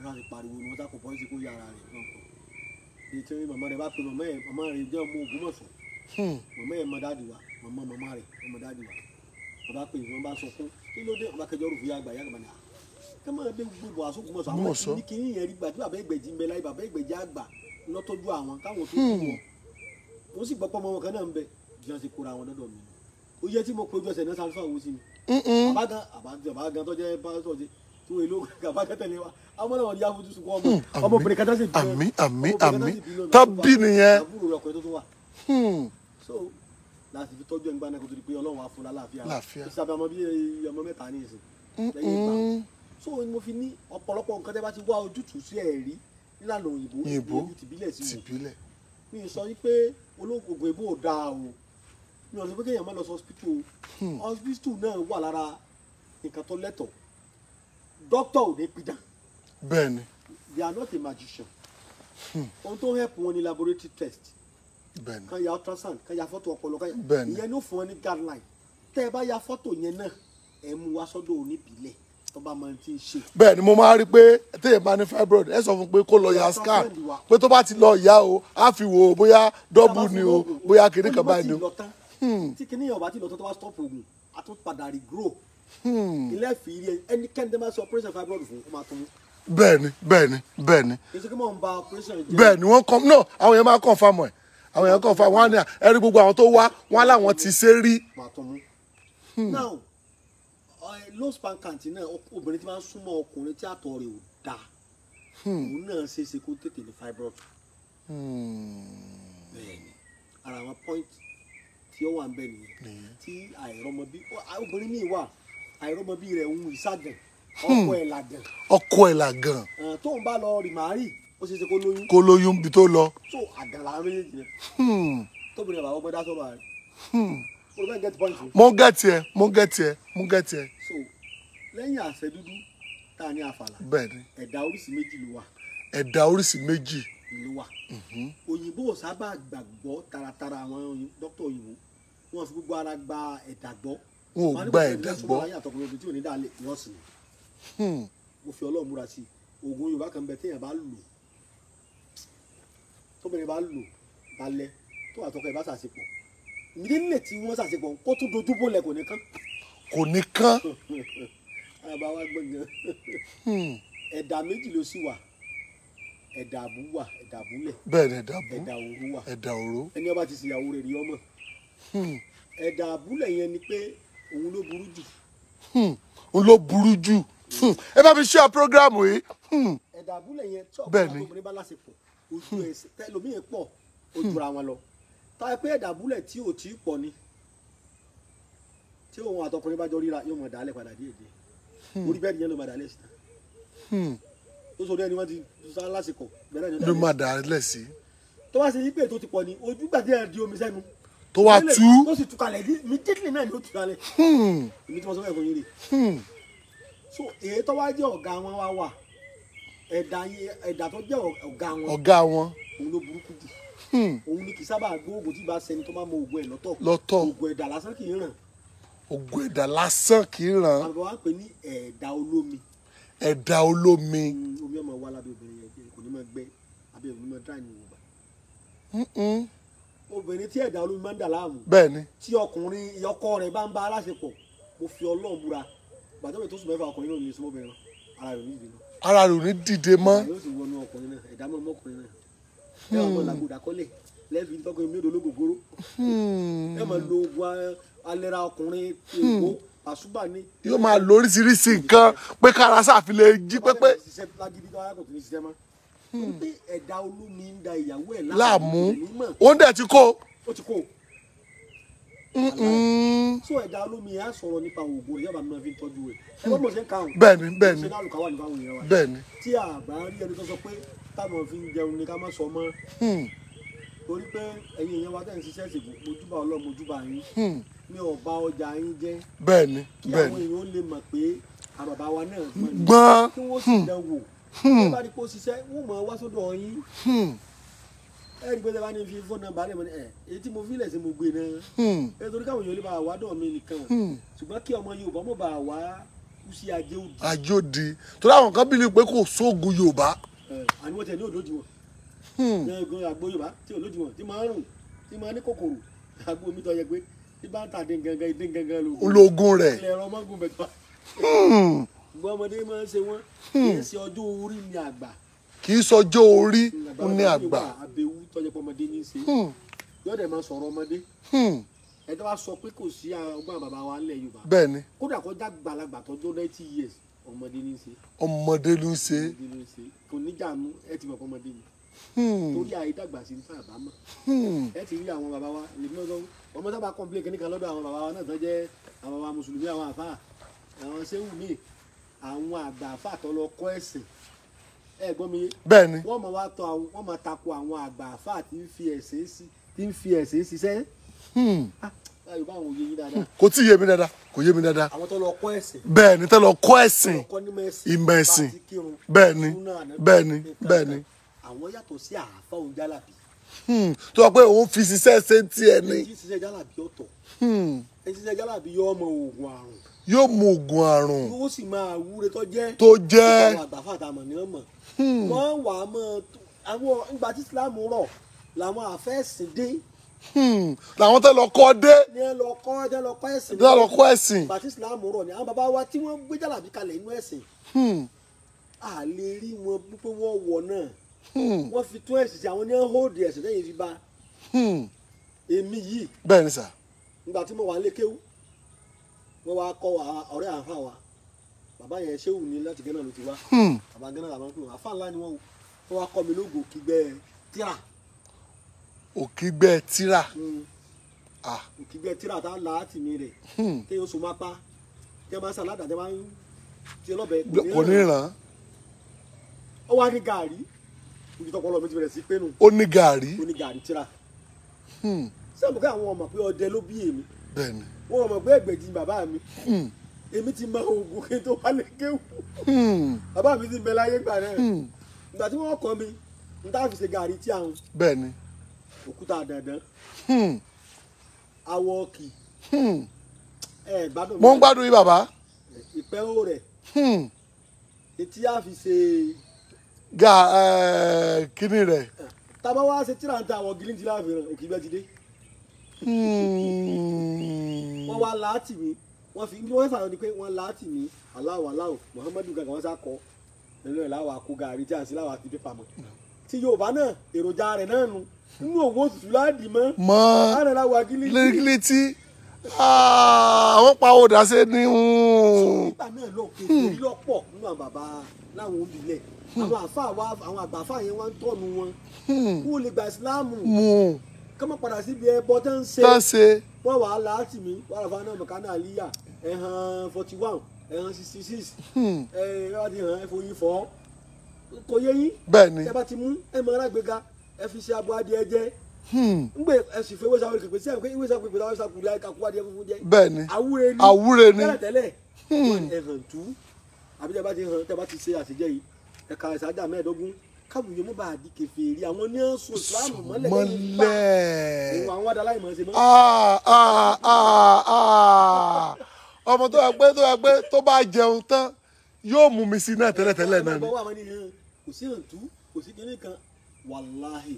wọ́n ti pariwo ni wọ́n tá kò poison kó yára rẹ̀ náà kọ́ ètò màmá rẹ̀ bá pe màmá rẹ̀ jẹ́ ọmọ Ògbómọ̀ṣọ́ màmá yẹn mọ dáàdì wa màmá rẹ̀ ọmọ dáàdì wa wọ́n bá pè wọ́n bá sọ fún kí ló dé ọba kẹjọ rúfin àgbà yàgbà ni ká máa dé gbogbo àṣọ Ògbómọ̀ṣọ́ àwọn ní kí yẹn rí gbà tí bàbá Ìgbẹ̀jì ń bẹ láyé bàbá Ìgbẹ̀jì àgbà lọ́tọ́jú àwọn káwọn tó kú wọn wọ́n sì gbọ́pọ̀ ọmọ wọn kan náà ń bẹ jọ sí kóra wọn lọ́dọ̀ mi ó yẹ tí mo péjọ ẹsẹ̀ náà sáré fáwọn sí mi bàbá gan tó jẹ́ pásítọ̀ tí wọ́n èlò gàbá kẹtẹ̀lé wa àwọn náà wọ́n yá fojú sunkún ọmọbìnrin kan tẹ́sí àmì tábì nìyẹn. àbúrò rẹ̀ ọkùnrin tó tún wà. So láti fi tọ́jú ẹ̀ngbá náà kó tó di pé Ọlọ́run á fún lálàáfíà ìsàbẹ̀ ọmọ bíi ọmọ mẹ́ta ní ìsìn lẹ́yìn ìgbà so mo fi ní ọ̀pọ̀lọpọ̀ nǹkan tẹ́ bá ti wá ojútùú sí ẹ̀rí nílànà òyìnbó ìbò tìbílẹ̀ sí wò mi sọ wípé olóògùn ìbò ò dáa o mi ò sọ pé kéèyàn má lọ sí hospital náà wà lára nǹkan tó lẹ́tọ̀ọ́ dókítà ò ní pidán. bẹ́ẹ̀ni. they are not a magician. ohun tó help wọn ni laboratory test. bẹ́ẹ̀ni. kan ya ultrasound kan ya fọ́tò ọpọlọ kan ya. bẹ́ẹ̀ni. ìyẹn ló fún wọn ní guideline. tẹ́ ẹ bá ya fọ́tò yẹn náà ẹ mú wá sọ́dọ̀ oníbílẹ̀ tó bá máa ti ń ṣe. bẹ́ẹ̀ni mo máa rí i pé téèyàn bá ní fibroid ẹ sọ fún pé kó lọ ya scan pé tó bá ti lọ ya o á fi wò ó bóyá double ni o bóyá kiri kan báyìí ni o. tí kìnìyàn bá ti lọ tán tó bá stop oògùn a tún padà regrow. ilé ìfìrí ẹni kẹ́ńtẹ́ máa ṣe operation fibroid fún ó máa tún mú. bẹ́ẹ̀ni. èsì kí mò ń ba operation jẹ. bẹ́ẹ̀ni wọ́n kọ́ náà àwọn yẹn máa confirm ẹ̀ àwọn yẹn confirm wọn á ní ẹ̀rí gbogbo àwọn tó wá wọn á láwọn ti ṣe rí. máa tún mú. now low span count náà obìnrin tí máa ń súnmọ́ ọkùnrin tí àtọ̀ rẹ̀ ò dáa òun náà ṣe é ṣe kó tètè ní fibroid. bẹ́ẹ̀ni ara àwọn point tí ó wà ń bẹ nìyẹn tí àìrọ́mọbí obìnrin míì wà àìrọ́mọbí rẹ̀ ń ìságàn ọkọ ẹ̀ làgàn. tóun bá lọ rì màárì ó ṣeé ṣe kó lóyún. kó lóyún bí tó lọ. so àgàn làwọn méjèèjì yẹn. tóbìnrin àbáwọ́ gbọ́dá sọ̀rọ̀ rẹ̀. mo fẹ́ get point. mo gẹ̀tì ẹ. so lẹ́yìn àṣẹ dúdú tá a ní àfàlà. bẹ́ẹ̀ni. ẹ̀dá oríṣi méjì ló wà. ẹ̀dá oríṣi méjì. ló wà. òyìnbó ò sábà gbàgbọ́ taratara àwọn dókítà òyìnbó wọn fi gbogbo ara gba ẹ̀dá gbọ́. wọn ò gba ẹ̀dá gbọ́. mo fi Ọlọ́run múra sí i oògùn Yorùbá kan bẹ téèyàn bá lò tóbìnrin bá lò balẹ̀ tó àtọkọ ẹ̀ bá ṣàṣepọ̀ nílé tí wọ́n ṣàṣepọ̀ kó tún dojú bólẹ̀ kò ní kán. kò ní kán. àbá wa gbọ̀ngàn ẹ̀dá méjì ló sì wà ẹ̀dá àbú wà ẹ̀dá àbúlẹ̀. bẹ́ẹ̀ni ẹ̀dá àbú ẹ̀dá òru wà. ẹ̀dá òru. ẹni ọba ti ṣìyàwó rẹ̀ rí ọmọ. ẹ̀dá àbúlẹ̀ yẹn ni pé òun ló burú jù. òun ló burú jù. ẹ bá mi share program yìí. ẹ̀dá àbúlẹ̀ yẹn tí ọ̀pọ̀ ọkùnrin bá láṣepọ̀ ojú ẹsẹ̀ tẹlómìí pọ̀ ojú ra wọn lọ táyà pé ẹ̀dá àbúlẹ̀ tí ò tí pọ̀ ni tí òun àtọkùnrin bá jọ ríra yóò mọ̀ dálẹ̀ padà díẹ̀ orí bẹ́ẹ̀ nìyẹn ló máa dálẹ̀ síta tó sọ dé ẹni wọ́n ti sá lásìkò bẹ́ẹ̀ náà ló máa dálẹ̀ sí. tó wá sí yípe tó ti pọ̀ ni ojú gbàdé ẹ̀ di omi sẹ́nu tó wá tú tó sì tú kalẹ̀ immediately náà ni ó tú kalẹ̀ èmi tí wọ́n sọ fẹ́ fún yín rè so èyí tó wá jẹ́ ọ̀gá wọn wá wà ẹ̀dá tó jẹ́ ọ̀gá wọn òun ló burúkú jù òun ni kì í sábà gbọ́ oògùn tí ì bá sẹni tó máa mọ oògùn ẹ̀ lọ́tọ̀ oògùn ẹ̀dá lásán kì í ràn. oògùn ẹ̀dá lásán kì í ràn. àbúrò wa ń pè ní ẹ̀dá olómi. ẹ̀dá olómi. omi ọmọ wa lábẹ́ obìnrin yẹn kò ní máa gbẹ abẹ́ òní máa dá ìwọ̀n bá. obìnrin tí ẹ̀dá olómi máa ń dà láàmú. bẹ́ẹ̀ni. tí ọkùnrin ọkọ rẹ̀ bá ń bá aláṣepọ̀ mo fi Ọlọ́run búra gbàdúrà tó sùn mẹ́fà ọkùnrin náà ní sọmọ obìnrin ara rẹ̀ ò ní dìde mọ́. yóò sì wọnú ọkùnrin náà ẹ̀dá mọ́ ọkùnrin náà ẹ wà mọ́ làgòdà kọ́lẹ̀ lẹ́ẹ̀fì tọkùnrin mi ò dológo goro ẹ máa lo alẹ́ra ọkùnrin èkó àṣùbà ní. yóò máa lo oríṣiríṣi nǹkan pé kára sáfilẹ̀ jí pépé. ṣiṣẹ́ lágídí tó wáyà kò tún ní ṣiṣẹ́ mọ́. pé ẹ̀dá olómi ń da ìyàwó ẹ̀ láàmú ó ń dẹ̀ ti kó. ó ti kó. so ẹ̀dá olómi yẹn á sọ̀rọ̀ nípa oògùn rẹ̀ yàrá mi náà fi ń tọ́jú rẹ̀. ẹ bọ́ mọ̀ ṣe ń kàrún. bẹ́ẹ̀ni bẹ́ẹ̀ni ṣe náà lùkà wà nípa àwọn èèyàn wa. bẹ́ẹ̀ni. tí àbá rí ẹni tó sọ pé táwọn fi ń jẹun ni ká má sọ mọ́. torí pé ẹ̀yin èèyàn wa tẹ̀ ń ṣiṣẹ́ ìsìnkú mojúbà ọlọ́run mojúbà yín ní ọba ọjà yín jẹ́. bẹ́ẹ̀ni kí bẹ́ẹ̀ni. àwọn èèyàn lè mọ̀ pé àbàbà wa náà gbọ́n. kí wọ́n sì dán wò. wọ́n bá rí pé ó ṣiṣẹ́ wọ́n mọ̀ wá sọ́dọ̀ yín. ẹ rí i pé tẹ́ bá ní fi fóònù nọ́mbà rẹ̀ mọ́ ni èyí tí mo fi lẹ̀ sí mo gbé náà. ẹ torí káwọn èèyàn lè bá wá dọ̀ mí nìkan ṣùgbọ́n kí ọmọ Yorùbá mọ̀ bá wá kú sí ajé òdì. ajé òdì torí àwọn kan bíi pé kò sóògùn Yorùbá. àní wọ́n tẹ̀ ní òdòdì wọn. ní egun àgbo Yorùbá tí òdòdì wọn tí máa ń rùn tí máa ní kòkòrò àgbo mi tọ́ yẹ pé tí bá ń ta dín gangan ológun rẹ̀. ilẹ̀ ẹ̀rọ mọ́gùn bẹ̀tọ̀. gbọ́ ọmọdé máa ń ṣe wọ́n kì í ṣe ọjọ́ orí ni àgbà. kì í sọjọ́ orí ní àgbà. àbẹ̀wò tọ́jú pé ọmọdé ní í ṣe yóò dẹ̀ máa sọ̀rọ̀ ọmọdé. ẹ tó bá sọ pé kò sí ọgbọ́n bàbá wa ńlẹ̀ Yorùbá. bẹ́ẹ̀ni. kódà kó já gbàlagbà tọ́jú 90 years ọmọdé ní í ṣe. ọmọdé ló ń ṣe. kò ní jàánú ẹ ti mọ̀ pé ọmọdé ni. torí àìdàgbà sí ní àbámọ̀. ẹ ti rí àwọn bàbá wa lèmi náà sọ ọmọ sábà kọ́ńplé kìnnìkan lọ́dọ̀ àwọn bàbá wa náà tó jẹ́ àwọn bàbá mùsùlùmí àwọn àfáà àwọn sẹ́wù míì àwọn àgbà àfáà tó lọ kọ́ ẹ̀sìn ẹ gbọ́ mi yé. bẹ́ẹ̀ni. wọ́n máa wá tọ àwọn wọ́n máa tako àwọn àgbà àfáà tí ń fi ẹ̀sìn ṣiṣẹ́. báyìí báwọn òye yín dáadáa. kò tí ì yé mi dáadáa kò yé mi dáadáa. àwọn tó lọ kọ́ ẹ̀sìn. bẹ́ẹ̀ni tó lọ kọ́ ẹ̀sìn ìmọ̀ ẹ̀sìn bẹ́ẹ̀ni bẹ́ẹ̀ni bẹ́ẹ̀ni. àwọn yàtọ̀ sí àáfà òun jálàbí. tó wà pé òun fi ṣiṣẹ́ ṣe ń tiẹ̀ ni. ẹni tí ṣiṣẹ́ jálàbí ọ̀tọ̀. ẹni tí ṣiṣẹ́ jálàbí yóò mọ oògùn àrùn. yóò mú oògùn àrùn. yóò sì máa wúre tó jẹ́. àwọn àgbàfà àtàmọ̀ ni wọ́n mọ̀. wọ́n wà á mọ àwọn ìgbà tí Islam rọ̀ làwọn àfẹ́sìn dé. làwọn tẹ́ lọ kọ́ dé. ní ẹ lọ kọ́ ẹ̀sìn. ní ẹ lọ kọ́ ẹ̀sìn. ìgbà tí Islam rọ̀ ni àwọn bàbá wa tí wọ́n gbé jálàbí kalẹ̀ inú ẹ̀sìn. a lè rí wọn pé wọ́n wọ̀ náà. wọ́n fi tún ẹ̀sìn sí àwọn ní hold ẹ̀sìn lẹ́yìn fi bá. èmi yìí. bẹ́ẹ̀ ni sà. nígbà tí mo wà ní kéwú wọ́n wá kọ́ ọ̀rẹ́ àǹfà wa bàbá yẹn ṣéwù ní láti Gánà ló ti wá. bàbá Gánà làwọn pè wọ́n àfà ńlá ni wọ́n wá kọ́ mi lógo òkìgbẹ́ tíra. òkìgbẹ́ tíra. òkìgbẹ́ tíra tá a là á tì mí rẹ̀ kéèyàn so máa pa kí ẹ máa sàládà tí ẹ máa ń ti ọlọ́bẹ̀ kò ní ràn. ó wá ní gàárì ibi tọkọ lọ mi ti bẹ̀rẹ̀ sí pé nù. ó ní gàárì. ó ní gàárì tíra. sẹ́mu ká àwọn ọmọ pé ọdẹ ló bí èmi. bẹ́ẹ̀ni. wọ́n mọ̀ pé ẹgbẹ̀jì bàbá mi. èmi ti mọ oògùn kí n tó wá lè kéwù. bàbá mi ti bẹ láyé gbà náà. ìgbà tí wọ́n kọ́ mi n tá fi ṣe gàárì tí àwọn. bẹ́ẹ̀ni. òkúta dandan. awọ ọkì. ẹ gbádùn mi. mo ń gbádùn yín bàbá. ìpẹ́wò rẹ̀. etí á fi ṣe. kíní rẹ̀. tábà wá ṣe tíra ń ta àwọn gíríntì láàfin òkìgbẹ́ ti dé. wọ́n wá láti mi wọ́n fi wọ́n fà ní pé wọ́n láti mi aláwọ̀ Muhammadu gangan wọ́n sá kọ́ nínú ẹ̀ láwọ̀ àkó gàrí tí a sì láwọ̀ àti pépà mọ́ tí Yorùbá náà èròjà rẹ̀ náà nu nínú òwò òtútù láàdì mọ́ àrẹ láwọ̀ agilítí àwọn pawó dáṣe ní. nígbà náà lọ kékeré lọ́pọ̀ nínú àwọn bàbá láwọn òbílẹ̀ àwọn àgbà àfáà yẹn wá ń tọ́nu wọn kó lè gba ìsìláàmù kọ́mọ padà síbi ẹbọ tó ń ṣe wọ́n wà á láti mi wàhálà fún anáà mọ̀kánná àlíyà ẹ̀hàn 41 ẹ̀hàn 66 ẹ̀hàn ti hàn ẹ̀fọ́ yín fọ́ kò yé yín bẹ́ẹ̀ni ẹ bá ti mú ẹ mọ alágbèéga ẹ fi ṣe abo adìẹ jẹ ngbè ẹ sì fẹ́ wẹ́sà wẹ́sà pèsè àgbẹ̀ ìwẹ́sà pèsè àwọn ẹ̀sà kùdà kakú adìẹ funfun jẹ bẹ́ẹ̀ni àwúre ni tẹ́lẹ̀ ẹ̀hàn tú àbí tẹ́ bá ti hàn tẹ́ bá ti ṣe àṣejẹ yìí ẹ̀ka ìsájà 15 káwùyé mú bá a di kèfèrí àwọn ní ọ̀sùn ìsìlámù mọ́lẹ̀ òun àwọn adaláì mọ̀ ṣe mọ́. ọmọ tó yà pé tó bá jẹun tán yóò mú mi sí náà tẹ́lẹ̀tẹ́lẹ̀ náà ni. kò sí àǹtú kò sí kinní kan wàláhì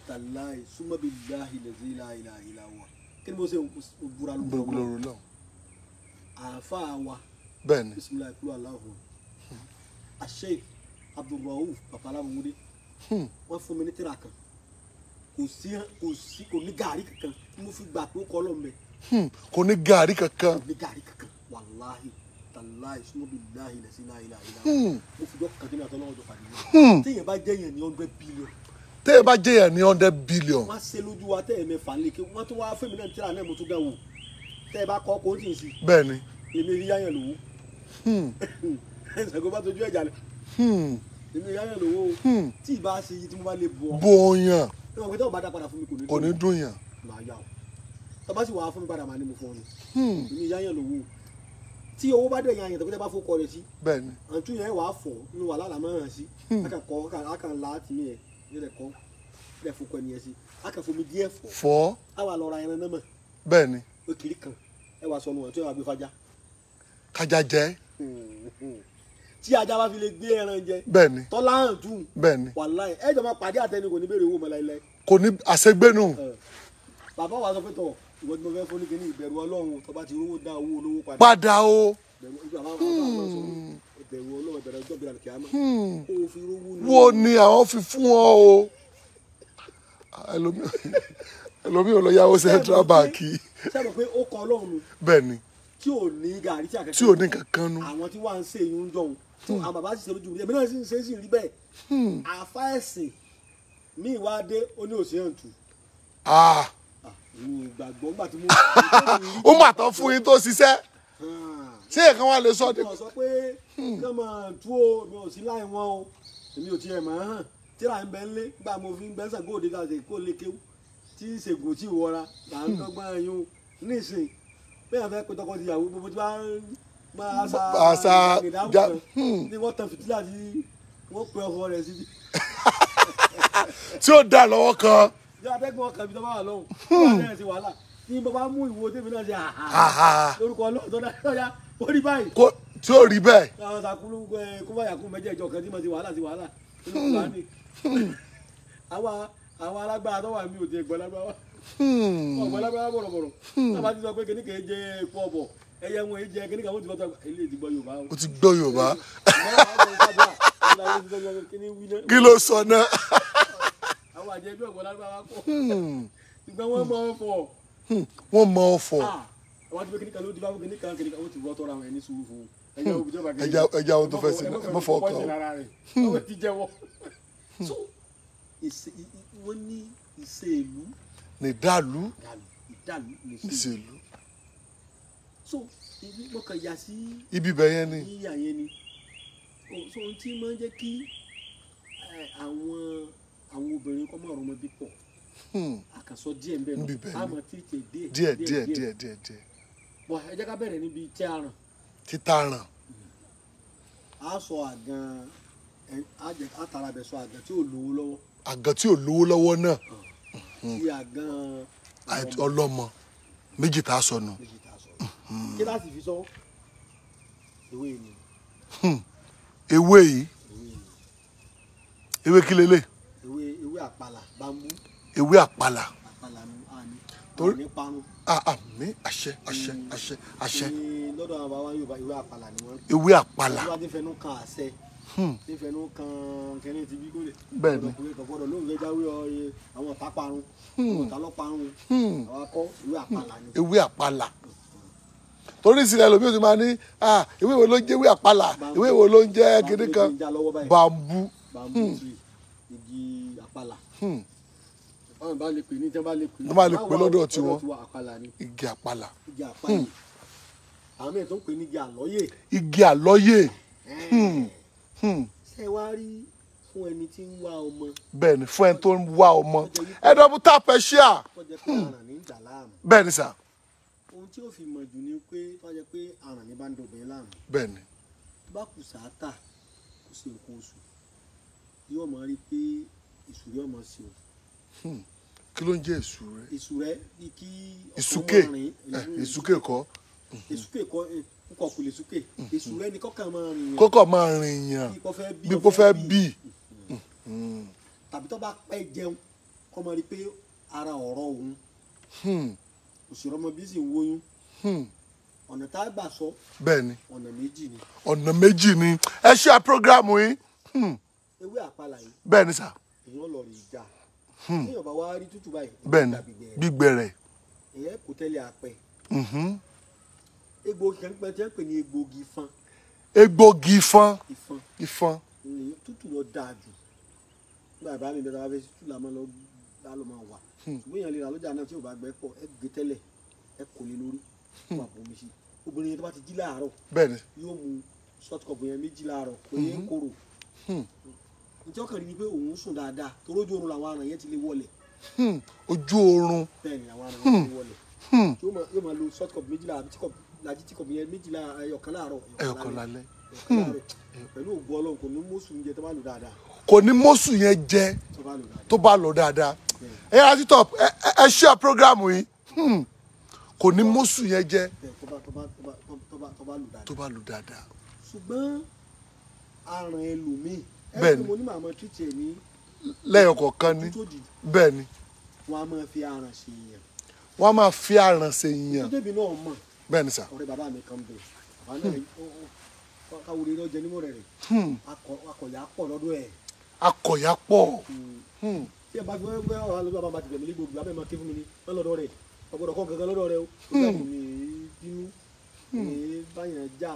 tàláhì súnmọ́bí láhì lẹ́sí láhìláhìlá wa kí ni mo ṣe òbúra lóru lọ. àáfàá wa bẹ́ẹ̀ni bisimilayi kúrò aláhùn àṣẹ Abdulrauf babaláwọlé wọ́n fún mi ní tírà kan kò ní gàárì kankan mo fi gbà pé ó kọ́ lọ́mọ kò ní gàrí kankan. kò ní gàrí kankan wàláhì tàláhì sùnmọ́bìláhì lẹ́sìn láìláìlá mo fi dọ́ kàdé náà tọ́lọ́wọ́ jọ pàdé náà téèyàn bá jẹ́ yẹn ní 100 billion. téèyàn bá jẹ́ yẹn ní 100 billion. wọ́n á ṣe lójú wa tẹ́ ẹ̀ mẹ́fà ń lé kí wọ́n tún wá fẹ́mi náà tíra náà mo tún dán wò tẹ́ ẹ bá kọ́ kó tì í sí. bẹ́ẹ̀ ni. èmi rí yáyàn lówó ṣàgó bá tojú ẹ̀jà lẹ̀ èmi rí yáyàn lówó tí ì bá ṣe iye tí mo bá lè bọ̀. bóyá. ẹ wọ́n pẹ́ tó bá dá padà fún mi kò ní dùn yàn. màá yà ó tó bá sì wà á fún mi padà màá ní mo fún ọ ni èmi rí yáyàn lówó tí owó bá dẹ̀ yan àyàn tó kí bá fún kọ rẹ̀ sí. bẹ́ẹ̀ ni. àǹtú yẹn wàá fọ̀ nínú wàhálà àlámọ́ hàn sí akàn la tì mí yẹn nílẹ̀ kọ́ nílẹ̀ fún kọ ẹni yẹn sí akàn fomi díẹ̀ fọ́. àwa lọ ra ẹran náà mọ̀. bẹ́ẹ̀ ni. ó kiri kan ẹ wàá sọnù wọn tí wàá gbé fajá. kájà jẹ. tí ajá bá fi lè gbé ẹran jẹ. bẹ́ẹ̀ ni. tọ́lá hàn tù. bẹ́ẹ̀ ni. wàláhì ẹ jọ máa pàdé àtẹni kò ní béèrè owó mọ́ láíláí. kò ní àṣegbénu. bàbá wa sọ pé tọ̀ ìwọ tí mo fẹ́ fún ní kíní ìbẹ̀rù Ọlọ́run tó bá ti rówó dá owó olówó padà. padà o. ìbẹ̀rù Ọlọ́run bẹ̀rẹ̀ ọjọ́ ìbílẹ̀ kìá mọ́. kó o fi rówó ní. wo ni àwọn fi fún ọ o. ẹlòmíì ò lọ yáwó Central Bank. sẹ́nu pé ó kọ Ọlọ́run. bẹ́ẹ̀ ni. tí ò ní gàrí tí àkẹ́kẹ́. tí ò ní kankan nu. àwọn tí wàá ń ṣe èyí ń jọun àwọn bàbá sì ṣe lójú mi èmi náà sì ń ṣe é sì rí bẹ́ẹ̀. àfa ẹ̀sìn mi ìwà dé ó ní òṣèlú tù. ìgbàgbọ́ gbà tí mo. ó mà tán fún yín tó ṣiṣẹ́ ṣé èèkan wà lè sọ. mo sọ pé kí wọ́n máa tú o mi ò sí láì wọ́n o èmi ò tiẹ̀ mọ̀ hàn tíra ń bẹ́ ń lé gbà mo fi ń bẹ́ sàn góòdì káṣe kó lè kéwú tí ìṣègùn tí ìwọra là ń dọ́gbọ́n ẹ̀yún nísìn bẹ́ẹ̀ fẹ́ pé tọkọ tìyàwó gbogbo tí wọ́n máa àṣà ìdáhùn kan ní wọ́n tan fìtílà tí wọ́n pe ọkọ rẹ̀ síbi. tí ó dà lọ́wọ́ kan. ìjọba atẹ́gùn ọkàn mi tó bá wà lọ́hùn wọ́n á ṣe wàhálà ní bọ́ bá mú ìwo tèmi náà ṣe àhà lórúkọ Ọlọ́run tó dáa ó rí báyìí. tí ó rí bẹ́ẹ̀. àwọn sàkúrú kó bá yàkú mẹ́jẹ̀ ìjọ kan tí mo ti wàhálà nínú kùránì àwọn alágbára tó wà mí ò ti ẹ̀gbọ́n lágbára ọ̀gbọ́n lágbára bọ̀rọ̀bọ̀rọ̀ tábà ti sọ pé kìnnìkan ẹ jẹ epo ọ̀bọ̀ ẹyẹ wọn ẹ jẹ kìnnìkan wọn ti gbọ́ ilé ìdìbò Yorùbá. o ti gbọ́ Yorùbá. kí ló sọ náà. àwọn àjẹbí ọ̀gbọ́n lágbára pọ̀ ìgbà wọn mọ ọ̀fọ̀. wọ́n mọ ọ̀fọ̀. àwọn àti pé kìnnìkan ló di bá fún kìnnìkan wọn ti bọ́ tọ́ra àwọn ẹni sùúrù fún ẹja ohun tó fẹ́ sí ẹ fọ́ ọkàn o. ti jẹ́wọ́. so wọ́n ní ìṣèlú. ní ìdàlú. ìdàlú ìṣèlú. so ibi mo kàn yà sí. ibi bẹ́ẹ̀ yẹn ni. yíyà yẹn ni. so ohun tí máa ń jẹ́ kí àwọn obìnrin kọ́ máa rọmọ bí pọ̀. àkàsọ díẹ̀ ń bẹ̀ lọ àmọ́ tí tè díẹ̀. bọ̀ ẹ jẹ́ ká bẹ̀rẹ̀ níbi tí a ràn. títaràn. a sọ àgàn àtàrà bẹ̀ sọ àgàn tí ò lówó lọ́wọ́. àgàn tí ò lówó lọ́wọ́ náà. tí àgàn ọlọ́mọ méjì tá a sọ nù. kí láti fi sọ ewé ni. ewé yìí ewé kí lélẹ̀. ewé àpàlà bambú. ewé àpàlà. àpàlà ni àní parun. àmín àṣẹ. lọ́dọ̀ àwọn bàbá Yorùbá ewé àpàlà ni wọ́n. ewé àpàlà. wọ́n ti fẹnu kan àṣẹ. ti fẹnu kan kẹ́ni ti bí kólé. bẹ́ẹ̀ ni. ọ̀pọ̀lọpọ̀ lóun fẹ́ jáwé àwọn ọ̀tá parun. ọ̀tá lọ́ parun. àwọn akọ ewé àpàlà ni. ewé àpàlà. torí ìsìlẹ̀ lómi ò ti máa ní ewé wo ló ń jẹ́ ewé àpàlà ewé wo ló ń jẹ́ kíní kan bambú. igi àpàlà. wọ́n bá lè pè ní tí wọ́n bá lè pè. wọ́n bá lè pè lọ́dọ̀ tiwọn igi àpàlà. igi àpàlà. àwọn mẹ́rin tó ń pè ní igi àlọ́yè. igi àlọ́yè. ṣé wàá rí fún ẹni tí ń wá ọmọ. bẹ́ẹ̀ ni fún ẹni tó ń wá ọmọ ẹ̀dọ́bù tàpẹ́ ṣíà. bẹ́ẹ̀ ni sà. ohun tí ó fi mọ̀ jù ni pé tó jẹ́ pé àrùn ní bá ń dọ̀bẹ̀ láàmú. bẹ́ẹ̀ ni. bá kù sáátà kò sí nǹkan oṣù yóò máa rí pé ìṣúrẹ́ ọmọ sí o. kí ló ń jẹ́ ìṣúrẹ́. ìṣúrẹ́ bíi kí ìṣúkè ìṣúkè kọ́. ìṣúkè kọ́ nǹkan kò lè ṣúkè ìṣúrẹ́ ni kọ́kàn máa rìn yàn. kọ́kàn máa rìn yàn bí kò fẹ́ bí. tàbí tó bá pẹ́ jẹun kọ́ máa rí pé ara ọ̀rọ̀ òun òṣèré ọmọ bí sì ń wóyún ọ̀nà tá a gbà sọ. bẹ́ẹ̀ ni ọ̀nà méjì ni. ọ̀nà méjì ni ẹ ṣe àpọ́gíráàmù yìí. ewé àpàlà yìí. bẹ́ẹ̀ ni sà. èèyàn lọ rí ìjà. èèyàn bá wá rí tútù báyìí. bẹ́ẹ̀ ni gbígbẹ rẹ̀. èèyàn kò tẹ́lẹ̀ àpẹ egbògi kan pẹ́ tí wọ́n pè ní egbògi ifán. egbògi ifán. ifán. tútù lọ dáa jù nígbà ìbá mi bẹ́ẹ̀ bá tútù la máa lọ máa wà ṣùgbọ́n èèyàn lè ra lọ́jà náà tí ò bá gbẹ́ pọ̀ ẹ gbé tẹ́lẹ̀ ẹ kò lè lórí wà bomi sí obìnrin yẹn tó bá ti jí láàárọ̀ yóò mu short cup yẹn méjì láàárọ̀ kò yẹ ń korò nítorí ọkàn rí ni pé òun sùn dáadáa torí ojú oorun làwọn aràn yẹn ti lè wọlé. ojú oorun. bẹ́ẹ̀ ni àwọn aràn yẹn ti lè wọlé yóò máa lo short cup méjìlá àbí tí cup yẹn méjìlá ẹyọkan láàárọ̀ ẹyọkan lálẹ́ pẹ̀lú ògbó Ọlọ́run kò ní mọ́sù yẹn tó bá lò dáadáa. kò ní mọ́sù yẹn jẹ tó bá lò dáadáa. ẹ yà títọ̀ ẹ ṣe program yìí kò ní mọ́sù yẹn jẹ tó bá lò dáadáa. ṣùgbọ́n àrùn ẹlòmíì bẹ́ẹ̀ ni mo ní màmá títí ẹ̀ ní lẹ́yìn kọ̀ọ̀kan ní bẹ́ẹ̀ ni wọ́n á máa fi àrùn ṣe yẹn. wọ́n á máa fi àrùn ṣe yẹn. tó débi náà mọ̀ bẹ́ẹ̀ ni sà. ọ̀rẹ́ bàbá mi kan bẹ̀ bàbá náà káwọlé náà jẹ nímọ̀ rẹ̀ akọ̀yà pọ̀ lọ́dọ̀ ẹ̀. akọ̀yà pọ̀. tí ẹ bá fi wẹ́ ọ̀rọ̀ alẹ́ bàbá ti bẹ̀mí ní gbogbo abẹ́ máa ké fún mi ní lọ́dọ̀ rẹ̀ ọgbọ́dọ̀ kọ́ gangan lọ́dọ̀ rẹ̀ o nígbà tó ní bínú ní báyàn já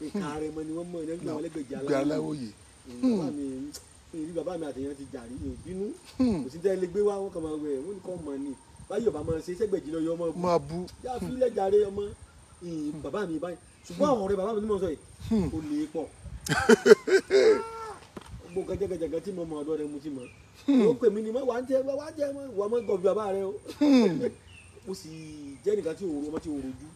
ìka rẹ̀ mọ́ ni wọ́n mọ̀ ẹ̀ nígbà wọn lẹ́gbẹ̀jẹ̀ aláwòye. bàbá mi àtẹ̀yàn ti jàrí ní òbínú kò sí tẹ́lẹ̀ gbé wá wọn kàn máa wẹ̀ wọ́n ní kọ́ mọ̀ ni báyọ̀ bá máa ṣe sẹ́gbẹ̀jì lọ yọ ọmọ máa bú. yá fílẹ̀ jàre ọmọ bàbá mi báyìí ṣùgbọ́n àwọn ọ̀rẹ́ bàbá mi ní mọ̀ sọ yìí ó lè pọ̀ gbogbo gẹ́gẹ́gẹ́gẹ́ tí mo mọ̀ ọ̀dọ́ rẹ̀ mo ti mọ̀ ó pè mí ni wà á jẹ́ wà á mọ̀ gọ̀bí bàbá rẹ o mo sì jẹ́ nìkan tí òru ọmọ tí òru ojú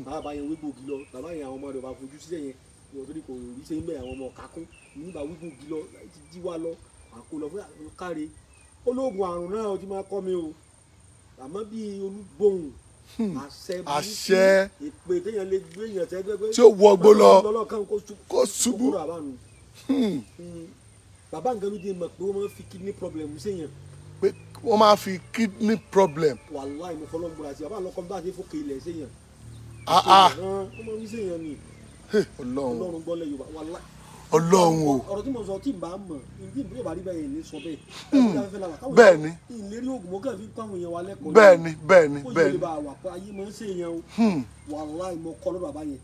bàbá yẹn wí gbòógì lọ bàbá yẹn àwọn ọmọ rẹ̀ bá fojú sílẹ̀ yẹn ní ọ̀tọ́ ní kò rí sẹ́yìn bẹ́ẹ̀ àwọn ọmọ kakún nígbà wí gbòógì lọ láti jí wá lọ àkó lọ fún káre olóògùn àrùn náà ó ti máa kọ́ mi o àmọ́ bí olúgbòhùn àṣẹ ìpè téèyàn lè gbé èèyàn tẹ́gbẹ́gbẹ́ tí ó wọ gbó lọ kó ṣubú. bàbá nǹkan ló dé mọ̀ pé wọ́n máa ń fi kidney problem séèyàn. pé wọ́n máa fi kidney problem. wàláì mo fọlọ́ ń bọ̀rọ̀ àti bàbá àlọ́kọ́ bá a ṣe fòkè ilẹ̀ séèyàn. wọ́n máa ń fi séèyàn ni. ọlọ́run gbọ́lẹ̀ Yorùbá wàláì. Ọlọ́run o. ọ̀rọ̀ tí mo sọ tí n bá mọ̀ ìdí ìbúrò bá rí bẹ́ẹ̀ ní sọ bẹ́ẹ̀. bẹ́ẹ̀ ni. ìlérí oògùn mo kàn fi pàwọn èèyàn wa lẹ́kọ̀ọ́. bẹ́ẹ̀ ni bẹ́ẹ̀ ni bẹ́ẹ̀ ni. ó yẹ bá wà pé ayé máa ń ṣe èèyàn o. wàláì mo kọ́ lọ́dọ̀ bàbá yẹn.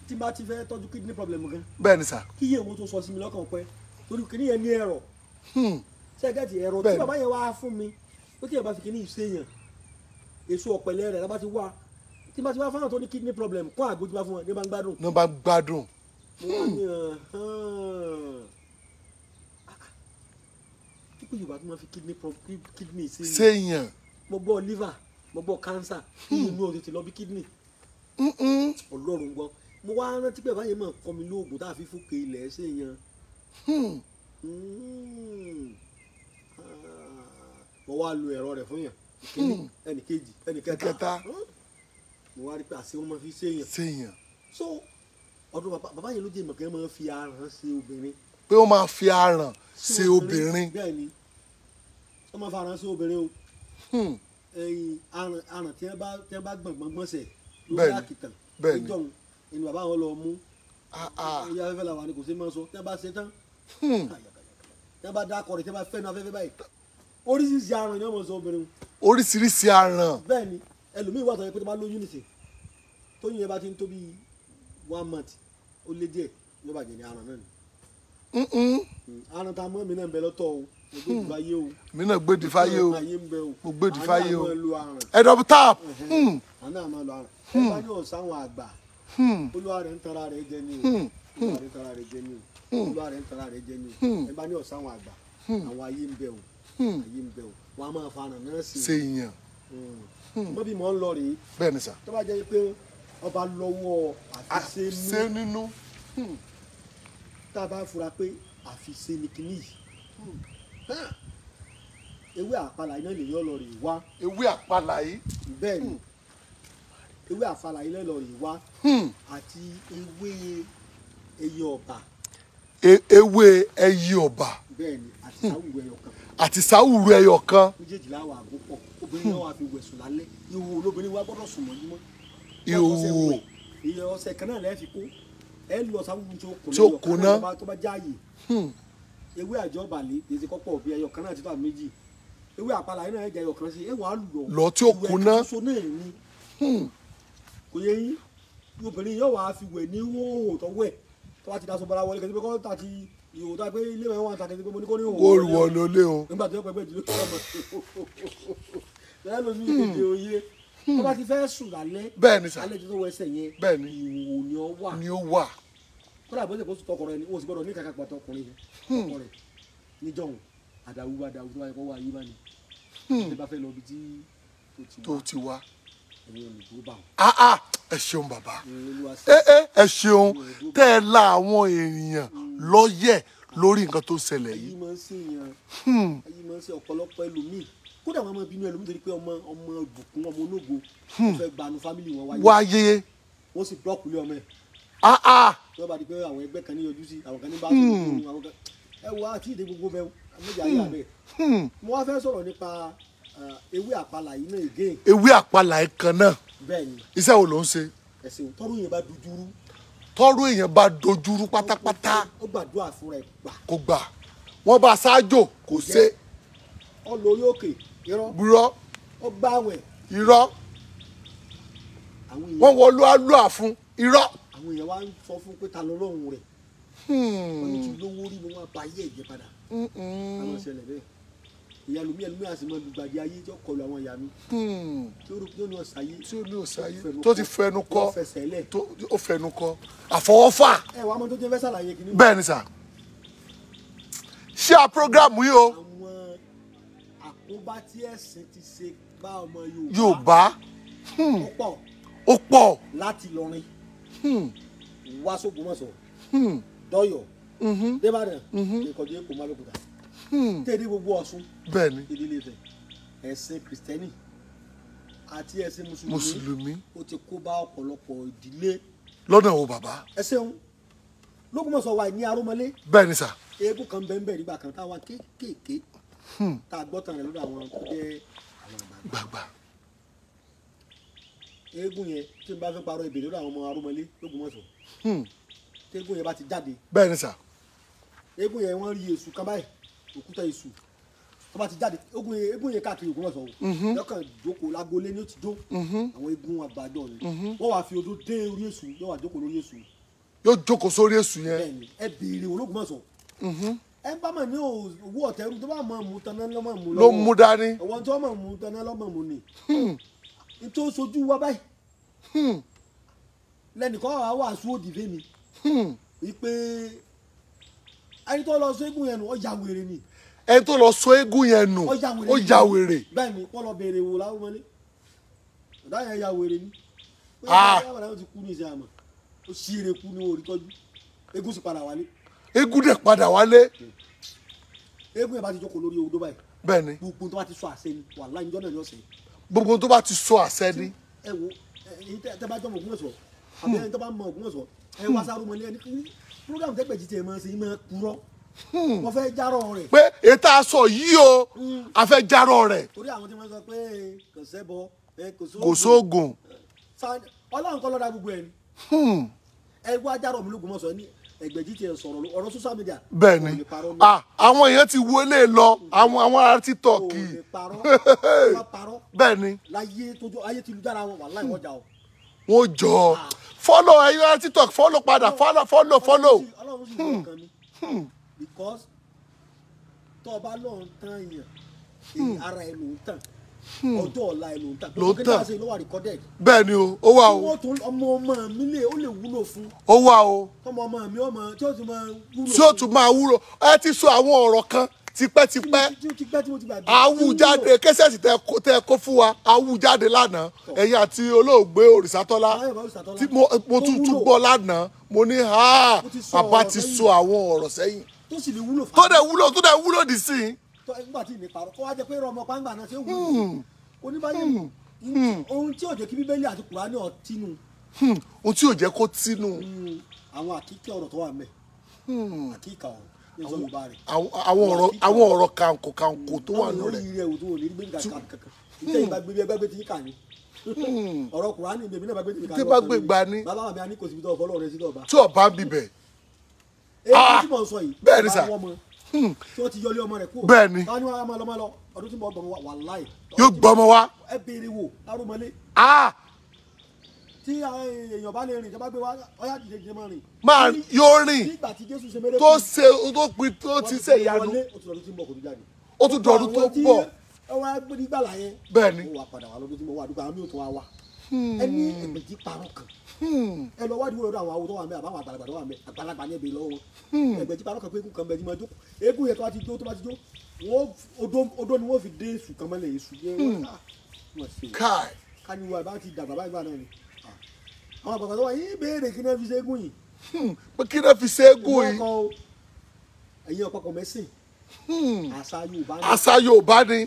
tí bá ti fẹ́ tọ́jú kidney problem gan. bẹ́ẹ̀ ni sà. kí iye owó tó sọ sí mi lọ́kàn pẹ́ torí kìíní yẹn ní ẹ̀rọ. sẹ́gẹ̀tì ẹ̀rọ tí bàbá yẹn wá fún mi ó tí yẹn bá fi kìíní ìṣèyàn èso ọ̀pẹ̀lẹ̀ rẹ̀ lábá ti wá tí bá ti wá fáwọn tó ní kidney problem kọ́ àgbo tí bá fún wọn ní bá ń gbádùn. ní bá ń gbádùn. mo wá ní kíkú Yorùbá tó máa fi kidney séèyàn. mo gbọ́ liver mo gbọ́ cancer inú o tètè lọ bí kidney. Ọlọ́run gbọ́ mo wá rántí pé báyìí máa kọ́ mi lóògùn tá a fi fòkè ilẹ̀ séèyàn. mo wá lo ẹ̀rọ rẹ̀ fún yàn ẹnì kejì ẹnì kẹta mo wá rí pé àṣé wọn máa fi séèyàn. so ọdún bàbá yẹn ló jẹ́ ìmọ̀ kí wọ́n máa fi aràn ṣe obìnrin. pé wọ́n máa fi aràn ṣe obìnrin. bẹ́ẹ̀ ni wọ́n máa fi aràn ṣe obìnrin o. aràn tí wọ́n bá gbọ̀ngbọ̀n sẹ̀ lórí àkìtàn níjọ́ ni bàbá wọn lọ mú. ìyá afẹ́fẹ́ làwọn ni kò sí máa sọ tí wọ́n bá ṣe tán. tí wọ́n bá dá akọ rẹ̀ tí wọ́n bá fẹ́ nu afẹ́fẹ́ báyìí. oríṣiríṣi aràn ni wọ́n máa sọ obìnrin. oríṣiríṣi aràn. bẹ́ẹ̀ ni ẹlòmíì wà tó yẹ pé tó bá lóyún nìsín tóyún yẹn bá ti ń tó bíi 1 month ó lé díẹ̀ yóò bàjẹ́ ní aràn náà ni. aràn tá a mọ̀ mí náà ń bẹ lọ́tọ̀ o mo gbé ìdìfáyé o. mi náà gbé ìdìfáyé o mo gbé ìdìfáyé o. ẹ dọ́bù tap. àná àmọ́ lo aràn. ẹ bá ní ọ̀sáwọn àgbà olúwa rẹ̀ ń tanra rẹ̀ jẹ ní o olúwa rẹ̀ ń tanra rẹ̀ jẹ ní o olúwa rẹ̀ ń tanra rẹ̀ jẹ ní o ẹ bá ní ọ̀sáwọn àgbà àwọn ayé ń bẹ o ayé ń bẹ o wọn a máa fa aràn náà sí i. séèyàn. mo bí mo ń lọ rèé. bẹ́ẹ̀ ni sà. tó bá jẹ́ pé ọba lọ́wọ́ àfiṣe nínú. tá a bá fura pé àfiṣe ni kìíní yìí ewé àpàlà iná lè yọ lọ rè wá. ewé àpàlà yìí. bẹ́ẹ̀ ni ewé àpàlà iná lọ rè wá àti ewé ẹyẹ ọba. ewé ẹyẹ ọba. bẹ́ẹ̀ ni àti sáwùrú ẹyọ kan. àti sáwùrú ẹyọ kan. méjèèjì láwọ àgbo pọ̀ obìnrin náà wà fi wẹ̀sùn lálẹ́ ihò olóbìnrin wa gbọ́dọ̀ sùn mọ́júmọ́. ihò ìyẹn ọ̀sẹ̀ kan náà lẹ́ẹ̀ fi kó ẹ lu ọ̀sán gbogbo tí ó kóná tó bá jáàyè ewé àjọ balẹ̀ èsì kọ́pọ̀ bí ẹyọ kan náà ti tó àmì méjì ewé àpàlà yìí náà ẹ̀jẹ̀ ẹyọ kan sí ẹ wàá lọ tí ó kóná kò yẹ yín obìnrin yóò wá fi wẹ̀ ní hóhò tó wẹ̀ tó wá ti daṣọ bọ́lá wọlé kẹ́sí pé kọ́ ta ti ìhò tó wá pé ilé ìwé wọn ta kẹ́sí pé mo ní kó ní òwò ó wọ ló lé o. nígbà tó yẹ pẹ́pẹ́ ìdílé tó lọ́mọ bẹ́ẹ̀ ló ní èdè òye tó bá ti fẹ́ sùn lálẹ́ bẹ́ẹ̀ ni sà alẹ́ tó wọ ẹsẹ̀ yẹn bẹ́ẹ̀ ni ìhò ni ó wà. kódà bó ṣe kó tọkọ rẹ ni o sì gbọ́dọ̀ ní kàkà pàtó ọkùnrin yẹn ọkọ rẹ níjọ̀hún àdàwù tó wáyé kó wá yí bá ní ṣe bá fẹ́ lọ ibi tí tó ti wá. ẹ̀yin ò ní dúró bá wọn. ẹ ṣeun bàbá ẹ ṣeun tẹ́ ẹ la àwọn èèyàn lọ́yẹ̀ lórí nǹkan tó ṣẹlẹ̀ yìí. ayé máa ń ṣèyàn ayé máa ń ṣe ọ̀pọ̀lọpọ̀ ẹlòmíì kódà wọn máa bínú ẹlòmíì torí pé ọmọ ìbùkún ọmọ ológo wọn fẹ́ gbanú fámìlì wọn wáyé wọ́n sì blọọkù lé ọmọ ẹ̀. wọ́n bá di pé àwọn ẹgbẹ́ kan ní yọjú sí àwọn kan ní bá tó àwọn kan ẹ wọ àti ìdè gbogbo bẹ́ẹ̀ méjì ayé àbẹ̀. mo wá fẹ́ sọ̀rọ̀ nípa ewé àpàlà yìí náà again. ewé àpàlà yìí kan náà. bẹ́ẹ̀ni. iṣẹ́ wo ló ń ṣe. ẹ̀sìn tọ́rọ èèyàn bá dojúrú. tọ́rọ èèyàn bá dojúrú pátápátá. ó gbàdúrà fún rẹ̀ gbà. kò gbà wọ́n bá ṣáájò kò ṣe. ó lọ orí òkè irọ́. irọ́. ó gbààwẹ̀. irọ́. wọ́n wọ lóà fún irọ́. àwọn èèyàn wá ń sọ fún pé ta lọ́lọ́run rẹ̀. wọ́n ní kí lówó rí ni wọ́n bá yé ẹ̀jẹ̀ padà. àwọn ìṣẹ̀lẹ̀ bẹ́ẹ̀ ìyá lómi ẹlòmíì àti mọ lùgbàdì ayé tí ó kọlu àwọn ìyá mi tí ó ní ọ̀sáyé tó ti fẹnu kọ ó fẹnu kọ àfọwọ́fà. ẹ wàá mọ tó jẹ́ fẹ́ ṣàlàyé kìíní. bẹ́ẹ̀ ni sà ṣé a program yìí o. àwọn àkóbá tí ẹ̀sìn ti ṣe bá ọmọ Yorùbá ó pọ̀ láti Ìlọrin wá s'Ògbómọ̀ṣọ́ dọ́yọ̀ débàdàn ìkọ̀dé Èkó Málòkúta tẹ̀lé gbogbo Ọ̀ṣun bẹ́ẹ̀ni ìdílé Ifẹ̀ ẹ̀sìn kìrìsìtẹ́nì àti ẹ̀sìn mùsùlùmí ó ti kó bá ọ̀pọ̀lọpọ̀ ìdílé. lọ́nà wo bàbá. ẹ ṣeun l'Ógbómọ̀ṣọ́ wa ní Arómọlé. bẹ́ẹ̀ni sà. eégún kan bẹ́ẹ̀ bẹ́ẹ̀ nígbà kan táwa kéékèèké tá a gbọ́ tán rẹ̀ lọ́dọ̀ àwọn tó jẹ́ àwọn gbàgbà. eégún yẹn tí n bá fẹ́ parọ́ ìbèrè lọ́dọ̀ àwọn ọmọ Arómọlé l'Ógbómọ̀ṣọ́ tí eégún yẹn bá ti jáde. bẹ́ẹ̀ni sà. eégún yẹn wọ́n rí èṣù kan báyìí òkúta èṣù tó bá ti jáde eégún yẹn káàkiri Ògbómọ̀ṣọ́ lọ́kàn jókòó lágbolé ní ó ti jó àwọn eégún àgbàjọ ni wọ́n wàá fi odó dé orí èṣù yóò wá jókòó lórí èṣù. yóò jókòó sórí èṣù yẹn. bẹ́ẹ̀ni ẹ béèrè Ògbómọ̀ṣọ́ ẹ bá mà ní owó ọ̀tẹ̀rù tó bá mọ̀ mú taná lọ́mọ mú lọ́wọ́ ló mú dání. ọ̀wọ́n tó mọ̀ mú taná lọ́mọ mú ni nítorí sojú wa báyìí lẹ́nìkan wà wàásù òdì fẹ́mi wípé ẹni tó lọ sọ eégún yẹn nù ó ya wèrè ni. ẹni tó lọ sọ eégún yẹn nù ó ya wèrè. bẹ́ẹ̀ni wọ́n lọ béèrè wò l'Árúmọlé ọ̀dà yẹn ya wèrè ni. ó ti kú ní ìṣe àmọ́ ó ṣí ire kú ní orí tọ́jú eégún sì padà wálé. eégún dẹ̀ padà wálé. eégún yẹn bá ti jókòó lórí odó báyìí. bẹ́ẹ̀ni. gbogbo tó bá ti sọ àṣẹ ni wàláhì ìjọ náà ni ọ̀sẹ̀. gbogbo tó bá ti sọ àṣẹ ni. ẹ wo èyí tẹ bá jọmọ Ògbómọ̀ṣọ́ àbí ẹni tó bá mọ Ògbómọ̀ṣọ́ ẹ wá s'Árúmọlé ẹni program tẹ́gbẹ̀ẹ́ jí tiẹ̀ máa ṣe máa kúrọ́ wọ́n fẹ́ járọ̀ rẹ̀. pé ètò aṣọ yìí o a fẹ́ járọ̀ rẹ̀. torí àwọn tí wọ́n sọ pé kò sẹ́bọ kò sóògùn. Ọlọ́run kọ́ lọ́dà gbogbo ẹ̀ ni. ẹ wá járọ̀ mi l'Ógbómọ̀ṣọ́ ní ẹgbẹ̀jì tiẹ̀ sọ̀rọ̀ ọ̀rọ̀ social media. bẹ́ẹ̀ni àwọn èèyàn ti wọlé lọ àwọn ará TikTok. bẹ́ẹ̀ni. láyé tójú ayé ti lu dára wọn wàláhì wọ́n jà o. wọ́n jọ follow ẹ̀yin ará TikTok follow padà follow. Ọlọ́run sì lọ kàn mí because tó o bá lọ́ọ̀ tán yàn ara ẹ̀ ló ń tàn ọjọ́ ọ̀la ẹ̀ ló ń tàn gbogbo kí n bá ṣe ló wà recorded. bẹ́ẹ̀ni o ó wà o. ọmọ mi lè ó lè wúlò fún. ó wà o. ọmọ mi ọmọ tí ó tún máa wúlò. tí ó tún máa wúlò ẹ ti sọ àwọn ọ̀rọ̀ kan tipẹ́tipẹ́ awùjáde kẹsẹ̀sì tẹ kó fún wa awùjáde lánàá ẹ̀yin àti olóògbé Òrìṣàtọ́lá tí mo tún gbọ́ lánàá mo ní bàbá ti sọ àwọn ọ̀rọ̀ sẹ́yìn tó dẹ̀ wúlò dì sí i. nígbà tí mi parọ́ kó wá jẹ́ pé ọmọ pàǹgbà náà ṣe wúlò oníbàyè ohun tí ò jẹ́ kí Bíbélì àti Kùránì ọ̀ tínú. ohun tí ò jẹ́ kó tínú. àwọn àkíkẹ́ ọ̀rọ̀ tó wà mẹ́ àkíkà ọ̀rọ̀ àwọn ọ̀rọ̀ kàǹkò tó wà nù rẹ̀. àwọn ìrẹ̀ òtún òní gbé nǹkan kankan ìtẹ̀yìn bá gbé ẹgbẹ́ tí kà ní ọ̀rọ̀ Kùránì bèbí náà bá gbé tí kà ní. tí bá gbé gbà ní. bàbá mi a ní kò síbi tó ọ̀fọ́ lọ́rẹ́ sí lọ́ba. tí ọba ń bibẹ̀. èyí tí mò ń sọ yìí. bẹ́ẹ̀ ni sà. tí wọ́n ti yọlé ọmọ rẹ̀ kúrò. bẹ́ẹ̀ ni. táwọn ní wàá máa lọ ọdún tí mo gbọmọ wà láì. yóò gbọmọ wa. ẹ béèrè wò l'Árúmọlé. tí èèyàn bá lè rìn tó bá gbé wá ọyá dìde máa rìn. máa yóò rìn nígbà tí Jésù ṣe mẹ́rẹ́ tó ṣe tó pin tó ti ṣe ìyanu ó tún dọ̀dún tó bọ̀. ọwọ́ ẹgbẹ́ nígbàlá yẹn. bẹ́ẹ̀ni. ó wà padà wá lọ́dún tí mo wà dúpọ̀ àwọn mi ò tún wá wá. ẹni ẹgbẹ̀jì parọ́ kan. ẹ lọ wádìí lọ́dọ̀ àwọn awo tó wà mẹ́ àbáwọn àgbàlagbà tó wà mẹ́ àgbàlagbà ní ẹbí lọ́wọ́. ẹgbẹ̀jì parọ́ kan pé eégún kan bẹ tí ma jó eégún yẹn tó bá ti jó wọ́n odó ni wọ́n fi dé èṣù kan mọ́lẹ̀ èṣù yẹn. káì. káníwá bá ti dàgbà báyìí náà ni. àwọn àgbàlagbà tó wà yín béèrè kí náà fi ṣe eégún yìí. pé kí náà fi ṣe eégún yìí. ẹ̀yin ọ̀pọ̀pọ̀ mẹ́sìn. àṣà Yorùbá ni.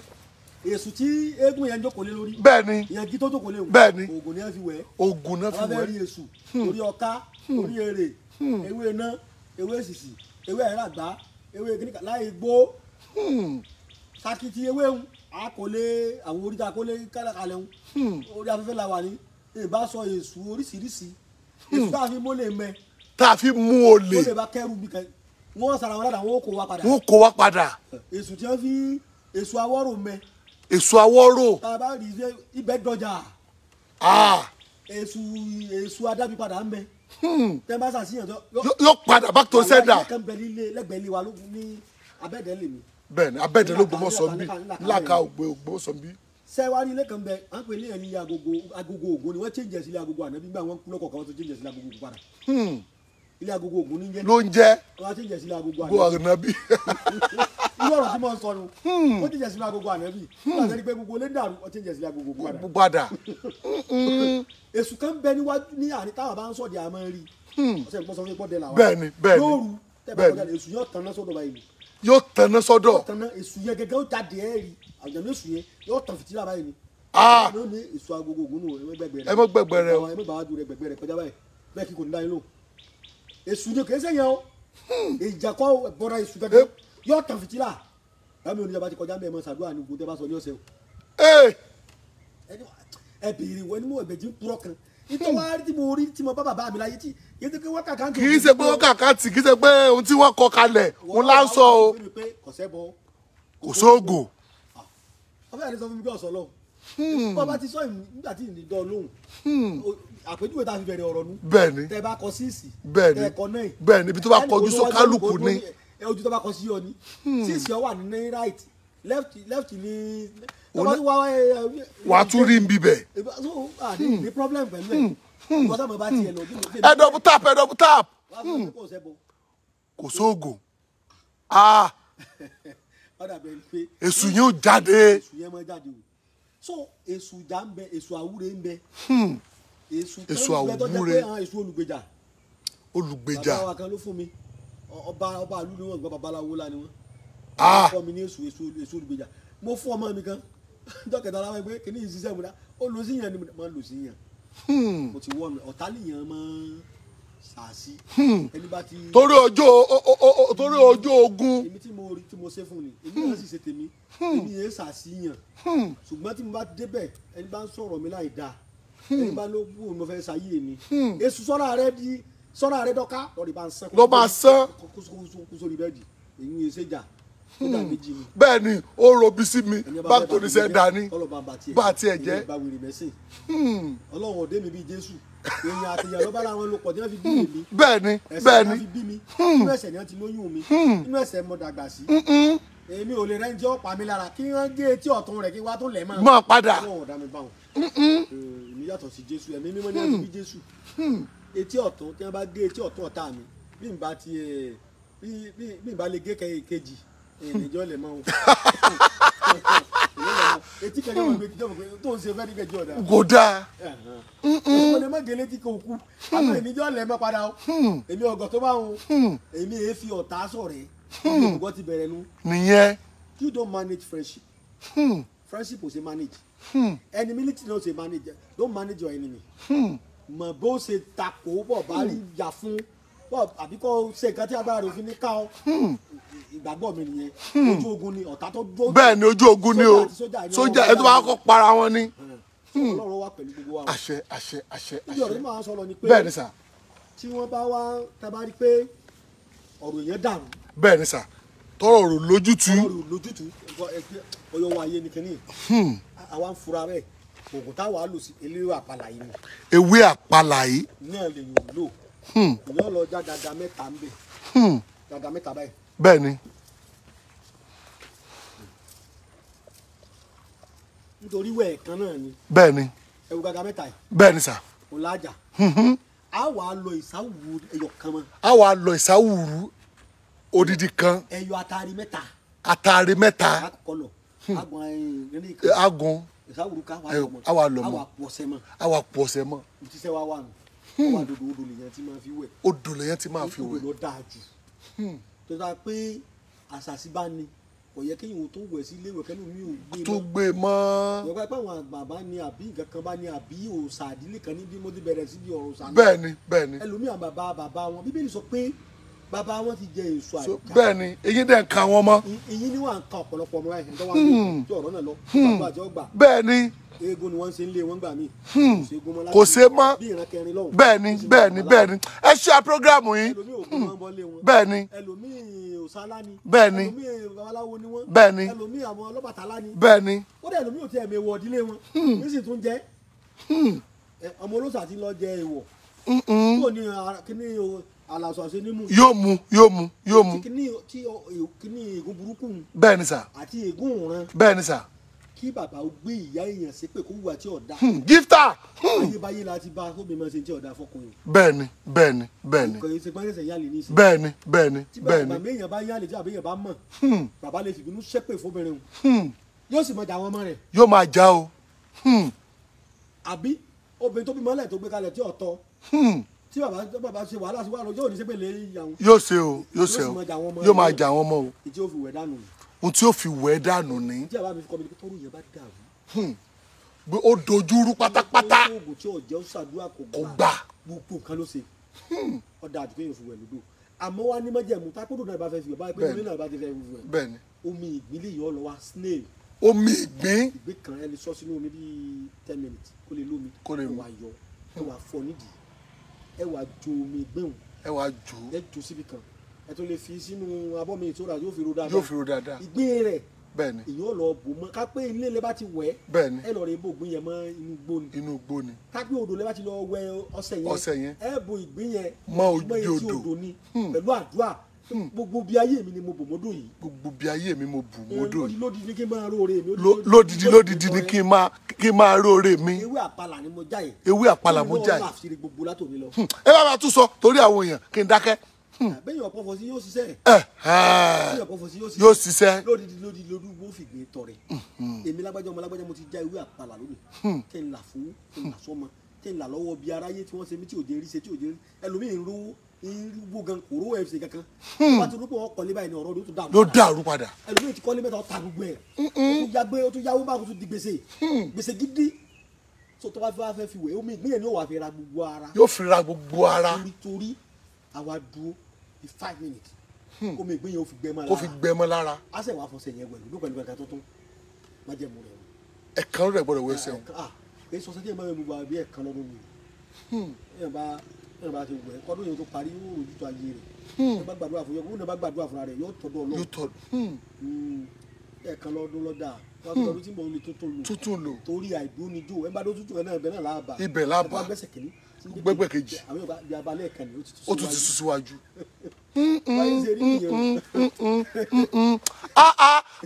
èṣù tí eégún yẹn jókòó lé lórí. bẹ́ẹ̀ni. ìyànjú tó jókòó lé o. bẹ́ẹ̀ni. oògùn ni wọ́n fi wẹ̀. oògùn náà fi wẹ̀. wọ́n fẹ́ rí èṣù orí ọká orí èrè ewé iná ewé èsìsì ewé àìràgbá ewé kíníkà láì gbó. sakiti ewé ń àkọlé àwọn oríta àkọlé kálàkálẹ̀ ń orí afẹ́fẹ́ la wà ní ìbá sọ èṣù oríṣiríṣi èṣù tá a fi mólè mẹ́. tá a fi mú olè. olè bá kẹ́rù bí kan wọ́n sara wọn lára wọn kó wa padà. wọ́n kó wa padà. èṣù tí wọ́n fi èṣù awọ́rò mẹ́. èṣù awọ́rò. tá a bá rí ibẹ̀ dọjà. èṣù adábí padà ń bẹ. tẹ́ bá ṣàṣìyàn tó. yóò padà back to sender. àwọn akẹ́kọ̀ọ́ bẹ lẹ́gbẹ̀ẹ́ ilé wa ní abẹ́ẹ̀dẹ́ lè mi. bẹ́ẹ̀ni abẹ́ẹ̀dẹ́ ló gbọmọ sọ bí láka ògbó sọ bí. sẹ́wárí ilé kan bẹ à ń pè ní ẹni agogo Ògún ni wọ́n change sílé agogo ànábì gbà wọ́n kú lọ́kọ̀ọ̀kan wọ́n tó change sílé agogo Ògún padà. ilé agogo Ògún ní jẹ́. ló ń jẹ́. wọ́n á change sílé agogo ànábì. irú ọ̀rọ̀ tí mo ń sọ nu wọ́n change sílé agogo ànábì wọ́n á sẹ́ni pé gbogbo lé dàrú wọ́n change sílé agogo Ògún padà. èṣù kan bẹ níwájú ní àárín táwọn bá ń sọ̀dẹ̀ àmọ́ rí ọ̀sẹ̀ ìpọ́sọ̀ fún ìpọ́dẹ̀ làwọn. bẹ́ẹ̀ni bẹ́ẹ̀ni lóru tẹ́bà èṣù yóò tanná sọ́dọ̀ báyìí. yóò tanná sọ́dọ̀. yóò tanná èṣù yẹn gẹ́gẹ́ ó jáde ẹ̀ rí àjọ̀nú èṣù yẹn yóò tàn fìtílà báyìí ni. ló ní èṣù agogo Ògún nù ẹ mọ gbẹgbẹ rẹ o ẹ mọ bàwájú rẹ gbẹgbẹ rẹ kọjá báyìí bẹ́ẹ̀ kí kò ní dá yín lò. èṣù ni kìí sẹ́yìn o ìjà kọ́ bọ́ra èṣù gẹ́gẹ́ yóò tàn fìtílà bámi oníjàmbá ti kọjá bẹ́ẹ̀ mọ sàdúrà ní gbogbo tẹ́ bá sọ ní ọ̀sẹ̀ o. ẹ béèrè wọ ni mo ẹ̀bẹ̀jì ń purọ́ kan nítorí wàá tí mo rí tí mo bá bàbá mi láyé tí kì í ṣe pé wọ́n kàkà ń tó. kì í ṣe pé wọ́n kàkà tì kì í ṣe pé ohun tí wọ́n kọ kalẹ̀ òun là ń sọ o. kò sóògùn. ọbẹ̀ àti sọ fún mi bí ọ̀sán lọ. bọ́ bá ti sọ nígbà tí ìní dán lóhùn. àpèjúwe tá a fi bẹ̀rẹ̀ ọ̀rọ̀ nu. bẹ́ẹ̀ni. tẹ bá kọ 6. bẹ́ẹ̀ni. tẹ kọ 9. bẹ́ẹ̀ni ibi tó bá kọjú sókálùkù ni. ojú tó bá kọ sí ọ ni. 6 yọ wà ní right left ni. wàá tún rí nbí bẹ. ní problem pẹ̀lú ẹ̀ ìwọ́n sábà bá tiẹ̀ lọ. ẹ̀dọ̀bù tap. kò sóògùn. èṣù yẹn ò jáde. èṣù yẹn máa jáde o so èṣù ìjà ń bẹ èṣù àwúre ń bẹ. èṣù àwúre èṣù olùgbèjà. olùgbèjà. bàbá wa kan ló fún mi ọba àlú ni wọn gbọ́ babaláwo la ni wọn. wọ́n fọ́ mi ní èṣù olùgbèjà mo fún ọmọ mi kan dọ́kẹ̀tà aláwọ̀ ẹgbẹ́ kìíní yìí ṣiṣẹ́ múra ó lọ sí yàn ni máa lò sí yàn. mo ti wọ́n mi ọ̀tá lèèyàn máa ṣàṣì. ẹni bá ti. torí ọjọ́ ogun. èmi tí mo rí tí mo ṣe fún ni èmi náà sì ṣe tèmi èmi yẹn ṣàṣìyàn ṣùgbọ́n tí mo bá débẹ̀ ẹni bá ń sọ̀rọ̀ mi láì dáa ẹni bá ló wù mo fẹ́ ṣayé mi. èṣù sọ́ra rẹ dọ́ká lọ́ọ́ bá ń sán. lọ́ọ́ bá ń sán. kó sórí bẹ́ẹ̀dì èyí yẹn ṣe jà. bẹ́ẹ̀ ni ó robi sí mi bá tó ní sẹ́ dání bá tiẹ̀ jẹ́. ọlọ́run ọ̀dẹ́ mi bíi Jésù èèyàn àtìyàn ló bá ra wọn lò pọ̀ tí wọ́n fi bí mi. bẹ́ẹ̀ni ẹ̀ṣẹ̀ ni wọ́n fi bí mi inú ẹ̀ṣẹ̀ ni wọ́n ti lóyún mi inú ẹ̀ṣẹ̀ mo dàgbà sí. èmi ò lè rẹ́ńjẹ́ ọ̀pá mi lára kí wọ́n gé etí ọ̀tún rẹ̀ kí wọ́n á tún lẹ̀ mọ́. mọ́ padà. ọlọ́run ọ̀dá mi bá wọn. èmi yàtọ̀ sí Jésù ẹ̀mí mímọ́ ni wọ́n ti bí Jésù. etí ọ̀tún tí wọ́n bá gé etí ọ̀tún ọ̀tá mi bí n bá lè gé kejì ìjọ lè mọ etí kan yóò gbé kíjọ́ pé tó ń ṣe fẹ́ nígbà jọ dáa. kò dáa. ọmọ ní má gèlè tí kò kú àmọ́ ìníjọ́ lè mọ́ padà o èmi ọgọ́ tó bá wọn èmi èé fi ọ̀tá sọ̀rẹ́ ìgbọ́ ti bẹ̀rẹ̀ nu. nìyẹn. you don't manage friendship. friendship ò ṣe manage. enmity no ṣe manage don't manage your enemy. mọ̀ bó ṣe takò bọ̀ bá rí yà fún àbí kò ṣe nǹkan tí agbára rẹ̀ òfin ní ká ọ. ìgbàgbọ́ mi nìyẹn ojú ogun ni ọ̀tá tó dúró. bẹ́ẹ̀ ni ojú ogun ni o sójà ẹ tó bá kọ́ para wọn ni. Ọlọ́run wà pẹ̀lú gbogbo wa. àṣẹ. ibi ọ̀rọ̀ máa ń sọ lọ ni pé bẹ́ẹ̀ ni sà. tí wọ́n bá wá tábà rí pé ọ̀rọ̀ yẹn dàrú. bẹ́ẹ̀ ni sà tọrọ rò lójútùú. ọ̀rọ̀ lójútùú ọyọ wa ayé ni kìíní. àwa ń fura bẹ́ẹ̀ oògùn táwa lò sí eléwé àpàlà yìí ni. ewé àpàlà yìí. náà lè yàn lò. ìyá lọ já dada mẹ́ta ń bẹ̀. dada mẹ́ta báyìí. bẹ́ẹ̀ ni. nítorí wẹ̀ kan náà ni. bẹ́ẹ̀ ni. ẹ̀wù dada mẹ́ta yìí. bẹ́ẹ̀ ni sà. kò lájà. a wà á lọ ìsáwùrú ẹyọ kan mọ́. a wà á lọ ìsáwùrú odidi kan. ẹyọ atari mẹ́ta. atare mẹ́ta. akọkọ lọ. agbọn ẹni. agun. ìsáwùrú ká wà lọ mọ́. a wà lọ mọ́. a wà pọ̀sẹ̀ mọ́. a wà pọ̀sẹ̀ mọ́. ìtísẹ́ wa wà nù. ó wà dodo odò lèyàn tí máa fi wẹ̀. odò lèyàn tí máa fi wẹ̀. odò lọ dáa jù. tó dáa pé àṣàṣì bá ní kò yẹ kéèyàn tó wẹ̀ sí ilé ìwẹ̀ kẹ́nu mi ò gbé mọ́. tó gbé mọ́. ìyọ̀pá pé àwọn àgbà bá ní àbí nǹkan kan bá ní àbí òòṣà àdílé kan níbi mo ti bẹ̀rẹ̀ sí di ọ̀rọ̀ òòṣà. bẹ́ẹ̀ni bẹ́ẹ̀ni. ẹlòmíà bàbá wọn bíbélì sọ pé bàbá wọn ti jẹ èso àjà. bẹ́ẹ̀ni eyín dẹ̀ ń ka wọn mọ́. eyín ni wọ́n ń ka ọ̀pọ̀lọpọ̀ ọmọ ẹ̀ tó wá ní tí ọ̀rọ̀ náà lọ bàbá àti ọgbà. bẹ́ẹ̀ni. eégún ni wọ́n ń ṣe ń lé wọn gbà mí. kò ṣe mọ́. bí ìran kẹrin lọ́hùn. bẹ́ẹ̀ni bẹ́ẹ̀ni bẹ́ẹ̀ni ẹ ṣe àpọ́gírámù yín. ẹlòmíì ògùn wọn bọ́ lé wọn. bẹ́ẹ̀ni. ẹlòmíì òsálá ni. bẹ́ẹ̀ni. ẹlòmíì babaláwo ni wọ́n. bẹ́ẹ̀ni. ẹlòmíì àwọn ọlọ́bàtálá ni. bẹ́ẹ̀ni. ó dẹ̀ ẹlòmíì ò tiẹ̀ mẹ́wọ̀ ìdílé wọn. ní sì tún jẹ́ ọmọ olóṣà ti lọ jẹ èèwọ̀. kò ní kíní àlàsọ àṣẹ nímú. yóò mu. kíní ègún burúkú. bẹ́ẹ̀ni sà. àti ègún òran. bẹ́ẹ̀ni sà. kí bàbá ó gbé ìyá èèyàn sí pé kó wùwà tí ọ̀dà. gíftà. ayébáyé la ti bá tóbi máa ṣe tí ọ̀dà fọkùnrin. bẹ́ẹ̀ni bẹ́ẹ̀ni bẹ́ẹ̀ni. kò yẹ ṣe pọ́n ṣẹ̀ṣẹ̀ yálè ní ìsìn. bẹ́ẹ̀ni bẹ́ẹ̀ni tí bẹ́ẹ̀ni. bàbá èèyàn bá yálè tí àbí èèyàn bá mọ̀. bàbá lè fìbínú ṣépè fóbìnrin o. yóò sì mọ jà àwọn ọmọ rẹ̀. yóò máa já o. àbí obìnrin tó bímọ lẹ̀ tó gbé kalẹ̀ tí ọ̀tọ̀. tí bàbá ṣe wàhálà sí wàhálà yóò ní ṣépè lé ìyàwó. yóò ṣe o yóò ṣe o yóò máa jà àwọn ọmọ o. ìtí ó fi wẹ̀ dànù. ohun tí ó fi wẹ̀ dànù ni. tí àbá mi fi kọ́ mi tó rú yẹn bá dàrú. ó dojúrú pátápátá. oògùn tí ọ̀jẹ̀ ó ṣàdúrà kò gbà. gbogbo nǹkan ló ṣe. ọ̀dà àdúgbò yẹn fi wẹ̀ lódò. àmọ́ wá ní májẹ̀mú tákùdù náà bá fẹ́ fi wẹ̀ báyìí pé omi náà bá ti fẹ́ fi wẹ̀. bẹ́ẹ̀ni. omi ìgbín lè yọ ọ lọ wá snail. omi ìgbín. ìgbín kan ẹni sọ sínú omi bíi 10 minutes kó lè lómi. kó lè wá yọ ẹ wá fọ nídìí ẹ wá jo omi ìgbín. ẹ wá jò. ẹ jò síbi kan ẹ tó lè fi sínú abọ́ mi ìtura yóò fi ro dáadáa. yóò fi ro dáadáa. ìgbín rẹ̀ bẹ́ẹ̀ni. èyàn lọ bò mọ́ ká pé ilé lẹ bá ti wẹ̀. bẹ́ẹ̀ni. ẹ lọ rẹ bò ìgbín yẹn mọ́ inú igbó ni. inú igbó ni. ká pé odò lẹ bá ti lọ wẹ̀ ọṣẹ yẹn. ẹ bò ìgbín yẹn mọ́ ojú odò ni pẹ̀lú àdúrà gbogbo bí ayé mi ni mo bò mọ́dọ̀ yìí. gbogbo bí ayé mi mo bù mọ́dọ̀ yìí. lódìdí ni kí n máa róore mi. lódìdí ni kí n máa róore mi. ewé àpàlà ni mo já yẹn. ewé àpàlà mo já yẹn. kí n lọ́ọ́ àfìrí gbogbo látòmí lọ. ẹ bá máa tún sọ torí àwọn èèyàn kí n dákẹ́. bẹ́ẹ̀ yàn pọ̀fọ̀ sí yóò ṣiṣẹ́. yóò ṣiṣẹ́. lódìdí wọ́n fi gbé tọrẹ. èmi lágbájá ọmọ lágbájá mo ti já ewé àpàlà lónìí. kí n là fún kí n là sọ́mọ kí n là lọ́wọ́ bí aráyé tí wọ́n ṣe mí tí òde rí ṣe tí òde rí ẹlòmíì ń rówó irúgbó gan kò rówó ẹ̀fẹ̀ kankan. wọ́n ti rúpọ̀ ọkọ̀ lébàá ẹni ọ̀rọ̀ ló dàrú padà. ẹlòmíì ti kọ́lé mẹ́ta ọ̀tá gbogbo ẹ̀. ó tún yáwó bá kó tún di gbèsè gidi. so tó bá fẹ́ fi wẹ̀ omi ìgbìyànjú yóò wà fi ra gbogbo ara. yóò fi ra gbogbo ara. torí àwa dúró bí 5 minutes. omi ìgbìyànjú yóò fi gbẹ mọ́ lára. kó fi gbẹ mọ́ lára. á sẹ̀ wá fọṣẹ yẹn wẹ̀ lódò pẹ̀lú ẹ̀ka tuntun má jẹ́ mu rẹ̀. ẹ̀kan rẹ̀ gbọ́dọ̀ wẹ̀ sẹ́wọ̀n. èyí sọ sẹ́kẹ̀ máa ń gbogbo àbí ẹ̀kan lọ́dún mi. ẹ̀yàn bá ti wẹ̀ kọ́dún yẹn tó parí yóò rojú tó ayé rẹ̀. ẹ̀ bá gbàdúrà fún yọkùnrin náà bá gbàdúrà fúnra rẹ̀ yóò tọ́dọ̀ Ọlọ́run. ẹ̀kan lọ́dún lọ́dà wọ́n tí mo ní tuntun lò torí àìdúnijó ẹ bá dó tuntun ẹ náà ibẹ̀ náà láàbà ibẹ̀ láàbà gbẹ́sẹ̀ kìíní gbẹ́gbẹ́ kejì àwọn yóò bá bí abalẹ̀ kan ní ó tún ti sún síwájú. báyìí ṣe rí nìyẹn.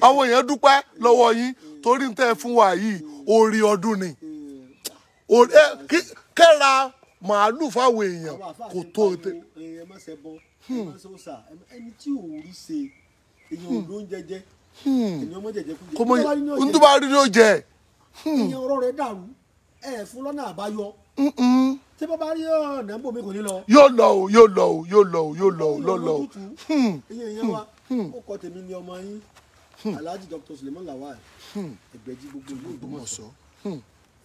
àwọn èèyàn dúpẹ́ lọ́wọ́ yín torí ń tẹ́ fún wa yìí orí ọdún ni kẹ́ra màálù fáwọn èèyàn kò tó tẹ. ẹ má ṣe bọ ẹ má ṣe ọ̀sà ẹni tí ò rí ṣe èèyàn ló ń jẹjẹ èèyàn ọmọ jẹjẹ kú jẹ n tó bá rí ní ó jẹ. èèyàn ọ̀rọ̀ rẹ̀ dàrú ẹ fún lọ́nà àbáyọ tí bá bá rí ọ̀nà ń bò mí kò ní lọ. yóò lọ o yóò lọ o yóò lọ o yóò lọ o yóò lọ o. èèyàn wa ó kọ tèmi ní ọmọ yín Alhaji Dr. Suleiman Lawal Ẹgbẹ̀jì gbogbo ìlú Ògbómọ̀ṣọ́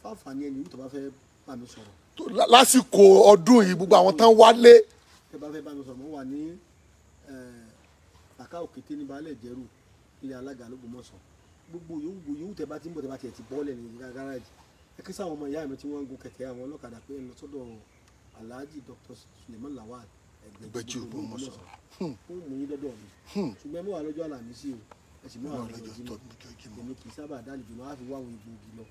fáfàní ẹni yìí tó bá fẹ́ bá mi sọ̀rọ̀. lásìkò ọdún yìí gbogbo àwọn tán wálé. tẹ́ bá fẹ́ bá mi sọ̀rọ̀ mo wà ní Àká Òkété ní Baálẹ̀ Jẹ́rù ilé alága l'Ógbómọ̀ṣọ́ gbogbo yòówù tẹ́ bá ti ń bọ̀ tẹ́ bá tiẹ̀ ti bọ́ọ̀lẹ̀ ní gáràjì ẹ kí sáwọn ọmọ ìyá mi tí wọ́n ń gun kẹ̀kẹ́ àwọn ọlọ́kadà pé ń lọ sọ́dọ̀ Alhaji Dr. Suleiman Lawal Ẹgbẹ̀jì Ògbómọ̀ṣọ́ fún mú yín dọ́dọ̀ mi ṣùgbọ́n mẹ́wàá lọ́jọ́ Àlàmísì o ẹ sì mẹ́wàá lọ́jọ́ Jímọ̀ èmi kì í sábà dá àlejò náà á fi wá àwọn egbòogi lọ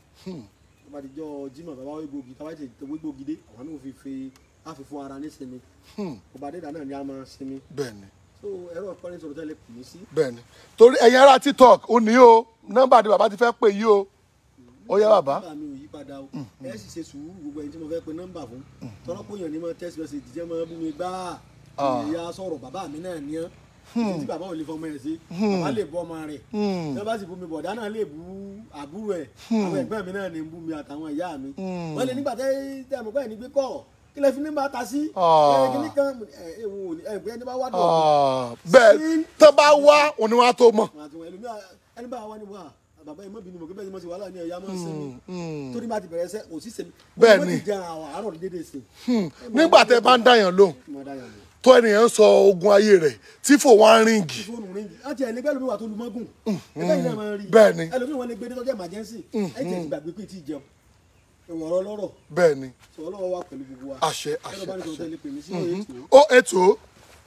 bá ti jọ Jímọ̀ bàbá wí gbòógì táwa ti wí gbòógì dé àwọn náà fi á fi fún ara ní sinmi ọba adéda náà ni a máa sinmi. bẹ́ẹ̀ni. so ẹ̀rọ ìpọ́nrin sọ̀rọ̀ tẹ́lẹ̀ pè mí sí. bẹ́ẹ̀ni torí ẹ̀yin ará TikTok ó ní o nọ́mbà ni bàbá ti fẹ́ pè yí o ó yá bàbá. nọ́mbà mi ò yí padà o ẹ sì ṣe sùúrù gbogbo ẹni tí mo fẹ́ pe nọ́mbà fún tọ́lọ́pọ̀ èèyàn ní mọ́ text message jẹ́ mọ́ bú mi gbá ìyá sọ̀rọ̀ bàbá mi náà ní ọ́ títí bàbá ò lè fọmọ ẹ̀ sí bàbá lè bọ́ ọmọ rẹ̀ tí wọ́n bá sì bú mi bọ̀dá náà lè bú àbúrò ẹ̀ àwọn ẹ̀gbọ́n mi náà ní bú mi àtàwọn ìyá mi wọ́n lè nígbà tẹ́ àmọ́ pẹ́ ní gbé kọ́ kí lẹ fi ní bá ta sí kíní kan ẹgbẹ́ ẹni bá wá dọ̀ bẹ́ẹ̀ tó bá wá òní wá tó mọ̀. ẹni bá wá ní wà bàbá yìí mọ̀ bínú mọ̀ kí bẹ́ẹ̀ ni mo ṣe wàhálà ní ẹ̀yà máa ń sinmi torí bá ti bẹ̀rẹ̀ ṣẹ́ kò sí sèmi bẹ́ẹ̀ ni mo ti jẹ àárọ̀ dédé sí. nígbà tẹ́ bá ń dáyàn lóhùn tó ènìyàn ń sọ ogun ayé rẹ̀ tí fò wá ń ríngì. àti ẹ̀ nígbà lómi wà tó lu mọ́gùn ẹgbẹ́ yìí náà máa ń rí bẹ́ẹ̀ ni ẹlòmíì wọn lè gbé dé tọ́jú emergency ẹ̀ jẹ́ ìgbàgbé pé tí ì jẹun ìwọ̀rọ̀ lọ́rọ̀ bẹ́ẹ̀ ni ọlọ́wọ́ wà pẹ̀lú gbogbo wa àṣẹ àṣẹ àṣẹ 080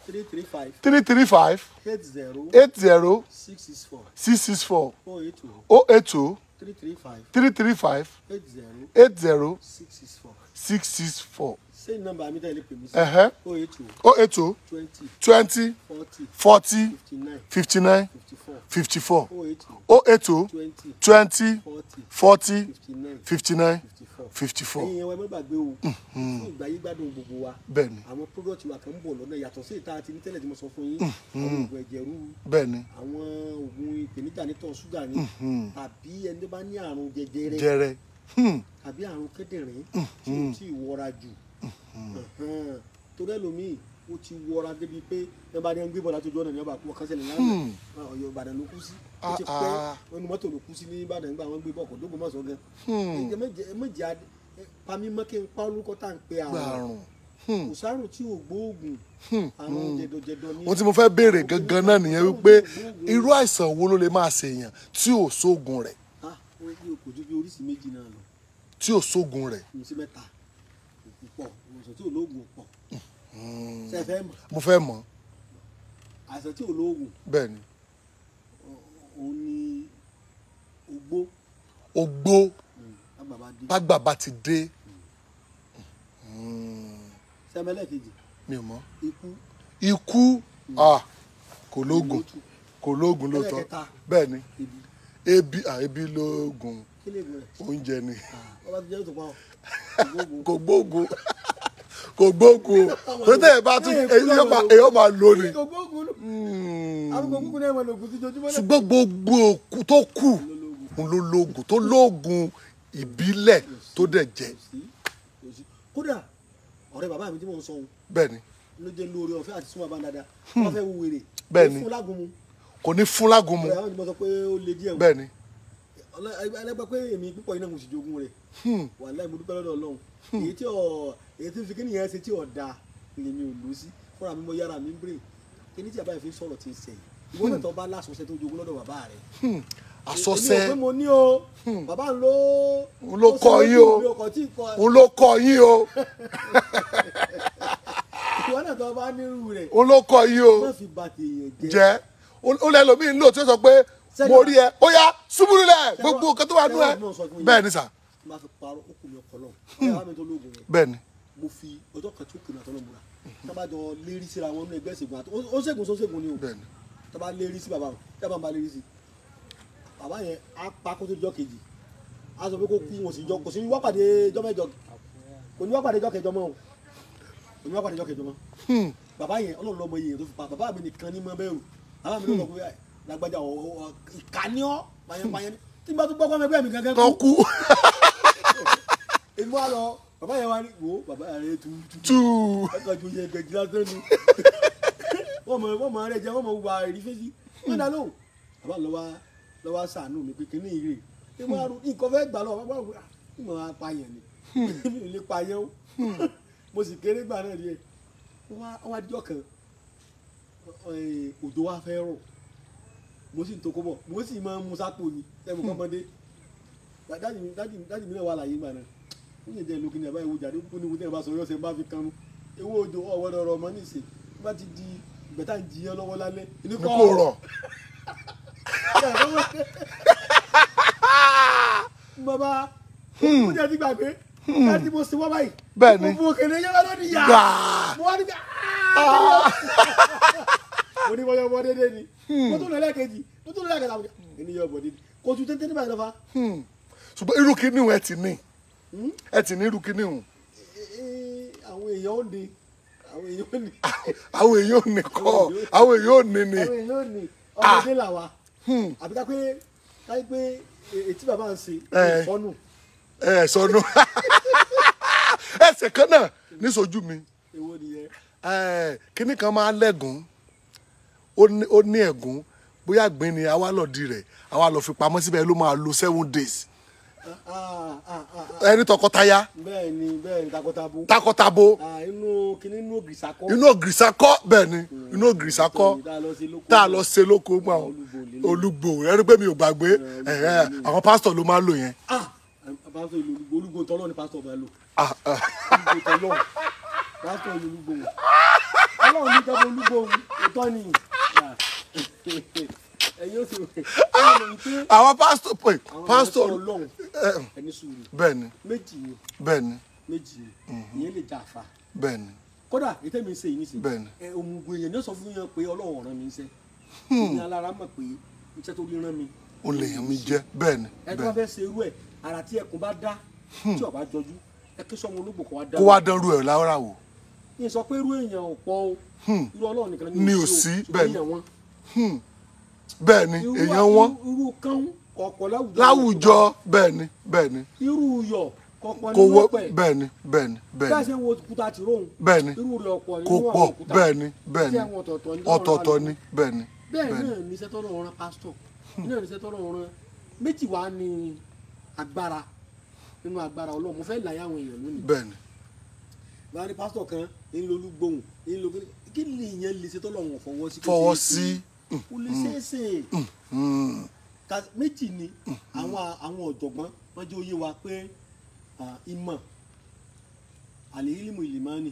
335 80 664 080 335 80 664. same number mi tẹ́lẹ̀ pè mí sí 080 20 40 59 54 080 20 40 59 54. ẹ̀yin ẹ̀wọ̀n ẹ̀mọ́ gbàgbé o fún ìgbáyé gbádùn gbogbo wa bẹ́ẹ̀ni àwọn product wa kan ń bọ̀ lọ́nà yàtọ̀ sí ìta àti ní tẹ́lẹ̀ tí mo sọ fún yín àwọn oògùn ẹ̀jẹ̀ ríru bẹ́ẹ̀ni àwọn oògùn ìpèníjà nítọ̀ ṣúgà ni tàbí ẹni tó bá ní àrùn jẹjẹrẹ jẹrẹ tàbí àrùn kíndìnrín tí ó ti wọra jù torí ẹlòmíì ó ti wọra débi pé ẹ bá ní ẹgbẹ́ bọ̀ látọjú ọ̀nà ní ọba kú ọ̀kan ṣẹlẹ̀ lánàá Ọ̀yọ́ Ìbàdàn ló kú sí ó ti pẹ́ wọn ni mọ́tò ló kú sí ní Ìbàdàn nígbà wọn gbé bọ̀ kò dógún mọ́sọ̀ gan méjì pami mọ́ kí n pa orúkọ tá à ń pe àrùn kò sárùn tí ò gbóògùn àrùn jẹ̀dọ̀jẹ̀dọ̀ ní. ohun tí mo fẹ́ béèrè gangan náà nìyẹn wípé irú àìsàn wo ló lè máa ṣèyàn tí ò sóògùn rẹ̀. kò ju bí oríṣi méjì náà lọ. tí ò sóògùn rẹ̀. kò sí mẹ́ta pọ̀ àìsàn tí ò lóògùn pọ̀. ṣe fẹ́ mọ̀. mo fẹ́ mọ̀. àìsàn tí ò lóògùn. bẹ́ẹ̀ ni. òun ni ogbó. ogbó tágbà bá ti dé. sẹ́mẹ́lẹ̀ kejì. mi ò mọ̀. ikú. ikú kò lóògùn kò lóògùn lóòótọ́ bẹ́ẹ̀ ni ebi lóògùn oúnjẹ ni kò gbóògùn kò gbóògùn tó tẹ̀ ẹ̀ bá tún èyí máa lò ní. ṣùgbọ́n gbogbo òkú tó kù ló lóògùn tó lóògùn ìbílẹ̀ tó dẹ̀ jẹ́. kódà ọ̀rẹ́ bàbá mi tí mò ń sọ ohun. bẹ́ẹ̀ni. ló jẹ́ lórí ọ̀fẹ́ àti súnmọ́ bá dáadáa wọ́n fẹ́ wo wèrè. bẹ́ẹ̀ni kò ní fún lágùn mu. kò ní fún lágùn mu. ọ̀rẹ́ àwọn ìdìbò sọ pé ó le díẹ̀. bẹ́ẹ̀ni. ẹlẹ́gbẹ́ pé èmi púpọ̀ iná mo sì jogún rẹ̀. wàláhì mo dúpẹ́ lọ́dọ̀ Ọlọ́run. èyí tí fi kí nìyẹn ṣe tí ò da èmi ò lò sí fúnra mi mo yára mi ń bèrè kíní tí àbáyé fi sọ̀rọ̀ ti sẹ̀ ìwọ náà tó bá láṣọṣẹ tó jogún lọ́dọ̀ bàbá rẹ̀. àsọsẹ èmi ò pé mo ní o bàbá ń ló kọ yín o ń ló kọ yín o ìwọ náà tó bá nírú rẹ̀ ń ló kọ yín o má fi bàtì èèyàn jẹ́ ó lẹ́ lómi ń lò tí ó sọ pé mo rí ẹ ó yá ṣubúrú lẹ̀ gbogbo nǹkan tó wà nú ẹ bẹ́ẹ̀ ni sà. má fi parọ́ ó kù mí ọkọ̀ náà ọ̀rẹ́ mi tó lóògùn rẹ̀ bẹ́ẹ̀ ni. mo fi ọjọ́ kan tí ó kù mí àtọ́nà múra tá bá jọ lérí síra wọn nínú ẹgbẹ́ ìṣègùn àti ó ṣègùn sóṣègùn ni o tá bá lérí sí bàbá wọn tá bá ń bá lérí sí bàbá yẹn á pa kó tó jọ kejì á sọ pé kó kú kò sí wápàdé jọ mẹ́jọ kò ní wápàdé jọ kẹjọ mọ́ o kò ní wápàdé jọ kẹjọ mọ́ bàbá yẹn Ọlọ́run lọ́mọ iye tó fi pa bàbá mi nìkan ní mọ́ bẹ́rù bàbá mi ló sọ pé lágbájá ìkànnì ọ́ pàyẹ́pàyẹ́ ní tí n bá tún gbọ́ kọ́ ẹgbẹ́ mi gangan kú. èmi wá lọ bàbá yẹn wá ní wo bàbá rẹ tú ẹgbẹ́ ju yẹ gbẹ̀gì lásán ni wọ́n mọ̀ rẹ jẹ́ wọ́n mọ̀ wà èrí fèsì wọ́n dá lóhùn bàbá lọ́wọ́ sànú mi pé kíní ìrè ní wọ́n á rú nǹkan fẹ́ gbà lọ́wọ́ bàbá rẹ ìmọ̀ apààyàn ni mi ò lè pààyàn o mo sì kéré gbà náà díẹ̀ wọ́n wá díjọ́ kan òjò wa fẹ́ rọ̀ mo sì ń tó kó bọ̀ mo sì máa ń mu sápò ni ẹ̀mú kọ́mọdé dájú mi náà wà láyé gbà náà ó yẹ jẹ́ lókè ní àbá ìwò jáde ó ní wọ́n tẹ́ ẹ bá sọ yọ́sẹ̀ bá fi kanu ewé òjò ọ̀wọ́dọ̀ ọ̀rọ̀ ọmọ nìsín bá ti di ìgbẹ́ta ń jiyàn lọ́wọ́ lálẹ́ ní kò rọ̀ bàbá mo jẹ́ ti gbàgbé láti mo ṣe wá báyìí bẹ́ẹ̀ ni mo bu òkèlè yẹn lọ́dọ̀ níyà mo wá ní bí mo ní bọ́yọ̀ bọ́ dédé ni mo tún lọ lẹ́ẹ̀kejì mo tún lọ lẹ́ẹ̀kejì àwọn ènìyàn bọ̀ dédé kò tún tẹ́tẹ́ nígbà yẹn lọ́fà. ṣùgbọ́n irú kíní ẹ ti ní irú kíní hùn. àwọn èèyàn ò ní àwọn èèyàn ò ní kọ́ àwọn èèyàn ò ní ni. àwọn èèyàn ò ní ọmọdé là wa àbí ká pé etí bàbá ń ṣe sọnù. sọnù ẹsẹ̀ kan náà níṣojú mi èwo nìyẹn. kíní kan máa lẹ́gùn ó ní ẹ̀gún bóyá gbin ni àwa lọ di rẹ̀ àwa lọ fi pamọ́ síbẹ̀ ló máa lo 7 days. ẹni tọkọtaya. bẹ́ẹ̀ni takọtabo. takọtabo. inú kíní inú ògìrìsàkọ. inú ògìrìsàkọ bẹ́ẹ̀ni inú ògìrìsàkọ tá a lọ ṣe lóko mọ olúgbò ẹni pé mi ò gbàgbé àwọn pásítọ̀ ló máa ń lò yẹn. pásítọ̀ ìlú olúgbò tọ́lọ́ ni pásítọ̀ máa ń lò. pásítọ̀ ìlú olúgbò ọlọ́run ní tẹ́lẹ̀ olúgbò òótọ́ ni ẹ̀yin ó sì àwọn pásítọ̀ ọlọ́run ẹni sùúrù bẹ́ẹ̀ni méjì ni ìyẹn lè jà àfa bẹ́ẹ̀ni kódà ètè mi ń ṣe yìí nísìnyí bẹ́ẹ̀ni òmùgọ̀ èèyàn ní sọ fún yẹn pé ọlọ́run rán mi iṣẹ́ ní alára mọ̀ pé iṣẹ́ tó rí rán mi ó lè yàn mí jẹ́ bẹ́ẹ̀ni ẹ tó bá fẹ́ ṣe irú ẹ̀ ara tí ẹkùn bá dá tí ọba jọjú ẹ kí sọmọ ológbò kó wá dánrú ẹ̀ lára wò. ní sọ pé irú èèyàn ò pọ̀ o irú ọlọ́run nìkan ni ò sí bẹ́ẹ̀ni bẹ́ẹ̀ni èèyàn wọn irú kan ọ̀pọ̀ láwùjọ bẹ́ẹ̀ni irú yọ̀ kọ̀pọ̀ kò nínú wọ ọ̀pẹ̀ bẹ́ẹ̀ni bẹ́ẹ̀ ṣe ń wo òkúta tì róhùn bẹ́ẹ̀ni irú rẹ̀ ọ̀pọ̀ kò nínú pọ̀ àwọn òkúta bẹ́ẹ̀ni tí àwọn ọ̀tọ̀ọ̀tọ̀ ni bẹ́ẹ̀ni. bẹ́ẹ̀ náà ní iṣẹ́ tọ́lọ́run rán pásítọ̀ náà ní iṣẹ́ tọ́lọ́run rán méjì wá ní agbára nínú agbára Ọlọ́run mo fẹ́ láyé àwọn èèyàn lónìí. bẹ́ẹ̀ni. wọ́n á ní pásítọ̀ kan ń lo olúgbòhùn ń lo kí ni ìyẹn lè ṣe tọ́lọ́run fọwọ́ sí. fọwọ́ sí. kò lè ṣeéṣe. méjì ni àwọn ọ̀jọ̀gbọ́n wọ́n jẹ́ òye wa pé ìmọ̀ àlèhílìmù ìlìmọ́ni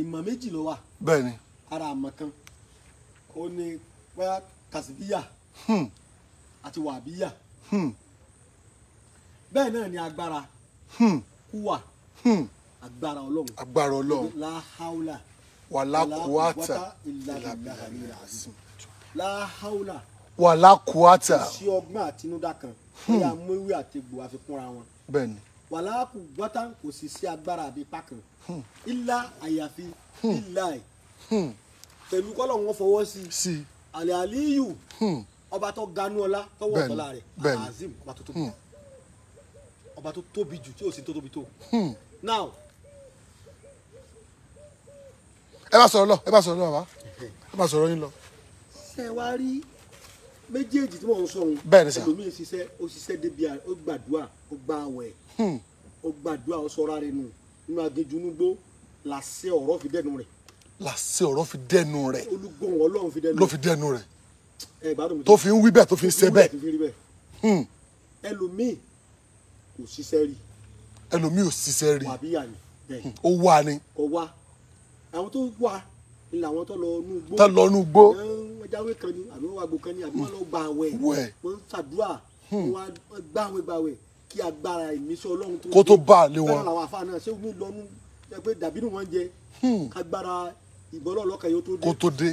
ìmọ̀ méjì ló wà. bẹ́ẹ̀ni. ara àmọ̀ kan ó ní bóyá kàsíbíyà àti wàbíyà bẹ́ẹ̀ náà ni agbára kúwà agbára Ọlọ́run. agbára Ọlọ́run. láháúlà wàlá kùwátà láháúlà wàlá kùwátà. sí ọgbọ́n àtinúdá kan bóyá mọ́wé àtegbò àfikúnra wọn. bẹ́ẹ̀ni. wàlá kùwátà kò sì sí agbára àbí ipá kan ilá àyàfi ilá ẹ̀ pẹ̀lú kọ́lọ̀ wọn fọwọ́ sí àlẹ́ àlíyù ọba tó ganú ọlá tọwọ́ ọ̀tọ́lá rẹ̀ azim ọba tó tóbi jù tí ò sí tó tóbi tó. now ẹ bá sọ̀rọ̀ lọ bàbá ẹ bá sọ̀rọ̀ yín lọ. ṣé wá rí méjèèjì tí mò ń sọ ohun bẹ́ẹ̀ ni sà ẹlòmíì ṣiṣẹ́ débi ó gbàdúrà ó gbà àwẹ̀ ó gbàdúrà ó sọra rẹ̀ nù nínú aginjù nígbó làṣẹ ọ̀rọ̀ fi dẹnu rẹ̀. làṣẹ ọ̀rọ̀ fi dẹnu rẹ̀. olùgbọ̀n Ọlọ́run fi dẹnu rẹ̀. ló fi dẹnu rẹ̀. tó fi ń wí bẹ́ẹ̀ tó fi ń ṣe bẹ́ẹ̀. ẹlòmíì kò ṣiṣẹ́ rí. ẹlòmíì ò ṣiṣẹ́ rí. wàbíyà ni. ó wà ni. kò wá àwọn tó wà ni làwọn tó lọ nú igbó. tó lọ nú igbó. wọ́n jáwé kan ni àbí wọ́n wá gbó kan ni àbí wọ́n lọ gba àwẹ̀. wọ́n ṣàdúrà wọ́n gbàwẹ̀ kí agbára ìmísí Ọlọ́run tó kó tó bá a lé wọn. bẹ́ẹ̀ làwọn àfáà náà ṣé omi lọ́nu pé dàbínú wọn jẹ agbára ìbọ́lọ́ ọlọ́kàn yóò tó dé. kó tó dé.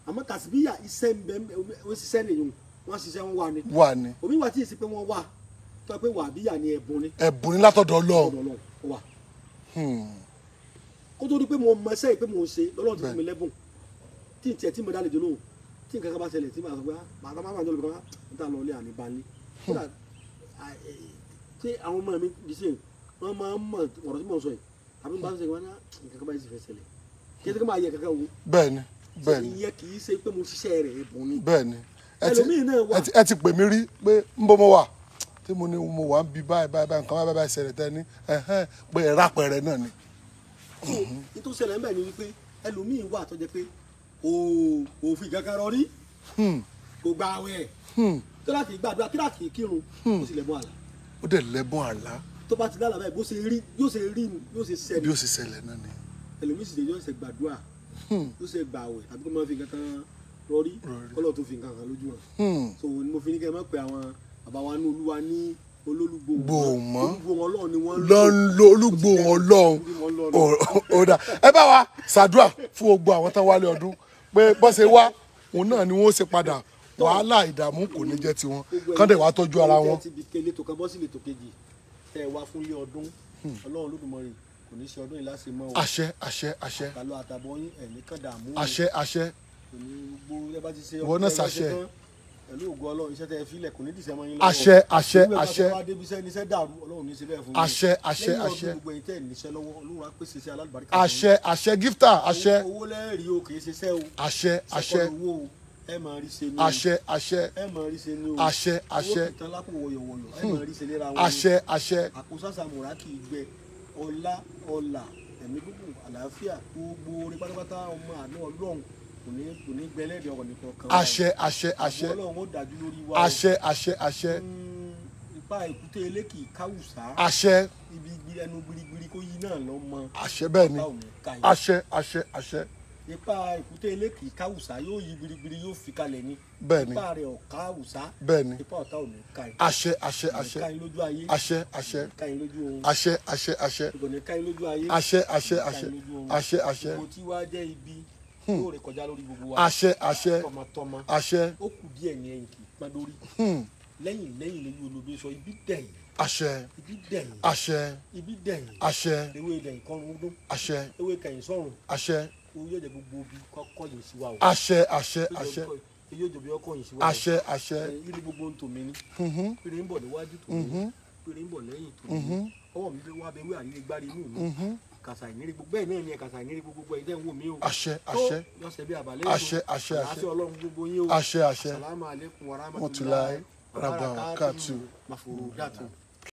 àmọ́ kàsíbíyà iṣẹ́ ń bẹ wọ́n ṣiṣẹ́ nìyẹn wọ́n ṣiṣẹ́ wọn wà ní. wà ní. omi wà tí ì sí pé wọ́n wà tó pé wàbíyà ni ẹ̀bùn ni. ẹ̀bùn ni látọ̀dọ̀ Ọlọ́run. wà. kó tó di pé mo mọ ẹsẹ̀ yìí pé mo ń ṣe lọ́lọ́run ti fún mi lẹ́bùn tí n tiẹ̀ tí mo dá lè jọ lóhùn tí nǹkan kan bá ṣẹlẹ̀ tí màá sọ pé màá máa ń jọ lọ́kàn ń tà lọ́ọ́lẹ́ àní balẹ̀. kódà tí àwọn ọmọ mi di sèé wọ́n máa ń mọ ọ̀rọ̀ tí mo sọ yìí àbí bá ń sọ ìwádìí nǹkan kan bá yìí sì fẹ́ ṣẹlẹ̀ kí ẹ ti máa yẹ kankan wo. bẹ́ẹ̀ni bẹ́ẹ̀ni ìyẹn kì í ṣe pé mo ṣiṣẹ́ rẹ̀ ẹ̀bùn ni. bẹ́ẹ̀ni ẹlòmíì náà wà. ẹ ti pè mí rí pé ń bọ́ mo wà tí mo ní mo wà ń bi báyìí nǹkan báyìí ṣẹlẹ̀ tẹ́ ní pé ẹ rápẹ̀rẹ̀ náà ni. tó ṣẹlẹ̀ ńbẹ̀ ni wípé ẹlòmíì wà tó jẹ́ pé òfin kankan rọrí kò gba àwẹ̀ kíláàkì gbàdúrà kíláàkì kírun ó sì lẹ́bùn àlá. ó dẹ̀ lẹ́bùn àlá. tó bá ti lálàá báyìí bó ṣe rí yóò ṣe ṣẹlẹ̀. bí ó ṣe ṣẹlẹ̀ náà ni. ẹlòmíì sì lè yọ ẹsẹ̀ gbàdúrà yóò ṣe gbà àwẹ̀ àbí kó máa fi kankan rọrí kọ́lọ̀ tó fi kankan lójú wọn. so ni mo fi ní kẹ́ ẹ má pe àwọn bàbá wa ní Olúwa ní olólùgbòhùn Ọlọ́run ni wọ́n olùgbòhùn Ọlọ́run ó dà ẹ bá wa ṣàdúrà fún gbogbo àwọn tán wálé ọdún pé bó ṣe wá òun náà ni wọ́n ṣe padà wàhálà ìdààmú kò ní jẹ́ tiwọn kán dẹ̀ wá tọ́jú ara wọn. àṣẹ àṣẹ àṣẹ àṣẹ àṣẹ wọn náà ṣàṣẹ àṣẹ àṣẹ àṣẹ àṣẹ àṣẹ àṣẹ àṣẹ àṣẹ gíftà àṣẹ àṣẹ àṣẹ àṣẹ àṣẹ àṣẹ àṣẹ àṣẹ àṣẹ ọlá ọlà ẹ̀mí gbogbo àlàáfíà gbogbo orí pátápátá ọmọ àánú Ọlọ́run kò ní gbẹlẹ́dẹ̀ ọkọ̀ nìkan kan. àṣẹ àṣẹ àṣẹ Ọlọ́run ó dájú lórí wa. àṣẹ àṣẹ àṣẹ. ipa èkúté elékì káwùsá. àṣẹ. ibi ẹnu gbirigbiri kó yí náà lọ mọ. àṣẹ bẹ́ẹ̀ ni àṣẹ àṣẹ àṣẹ. ipa èkúté elékì káwùsá yóò yí gbirigbiri yóò fi kalẹ̀ ni. bẹ́ẹ̀ ni ipa rẹ̀ ọ̀ká àwùsá. bẹ́ẹ̀ ni ipa ọ̀tá ò ní ká yìí. àṣẹ àṣẹ àṣẹ àṣẹ àṣẹ àṣẹ àṣẹ àṣẹ àṣẹ àṣẹ àṣẹ àṣẹ àṣẹ. gbogbo tí wàá jẹ́ ibi yóò ré kọjá lórí gbogbo wa. àṣẹ àṣẹ tọmọtọmọ àṣẹ. ó kù díẹ̀ ní ẹ̀yìn kì í pẹ́ lórí. lẹ́yìn lẹ́yìn olóbi sọ ibi dẹ̀yìn. àṣẹ ibi dẹ̀yìn. àṣẹ ibi dẹ̀yìn. àṣẹ ewé dẹ̀yìn kọ́run ọdún. àṣẹ ewé kẹyìn sọ̀rùn. àṣẹ owó yóò jẹ gbogbo bí kọ́kọ́ yìí sí wa o. àṣẹ àṣẹ àṣẹ yóò jẹ bí ọkọ yìí sí wa o. àṣẹ àṣẹ. ilé gbogbo ń tò mí ní. péré ń bọ̀ níwájú tò mí. péré ń bọ̀ lẹ́yìn tò mí. ọwọ́ mi wá bẹ wí àrílé gbárí inú mi. kàṣà ìnírí gbogbo bẹ́ẹ̀ náà ni ẹ kàṣà ìnírí gbogbo ẹ̀yin tẹ́ ń wò mí o. àṣẹ àṣẹ yọ̀ọ̀sẹ̀ bí àbálẹ́ àṣẹ àṣẹ àṣẹ Ọlọ́run gbogbo yín o. àṣẹ àṣẹ Assalamu alaikum warahmatullahi wabarakatuh. Mafurudatu.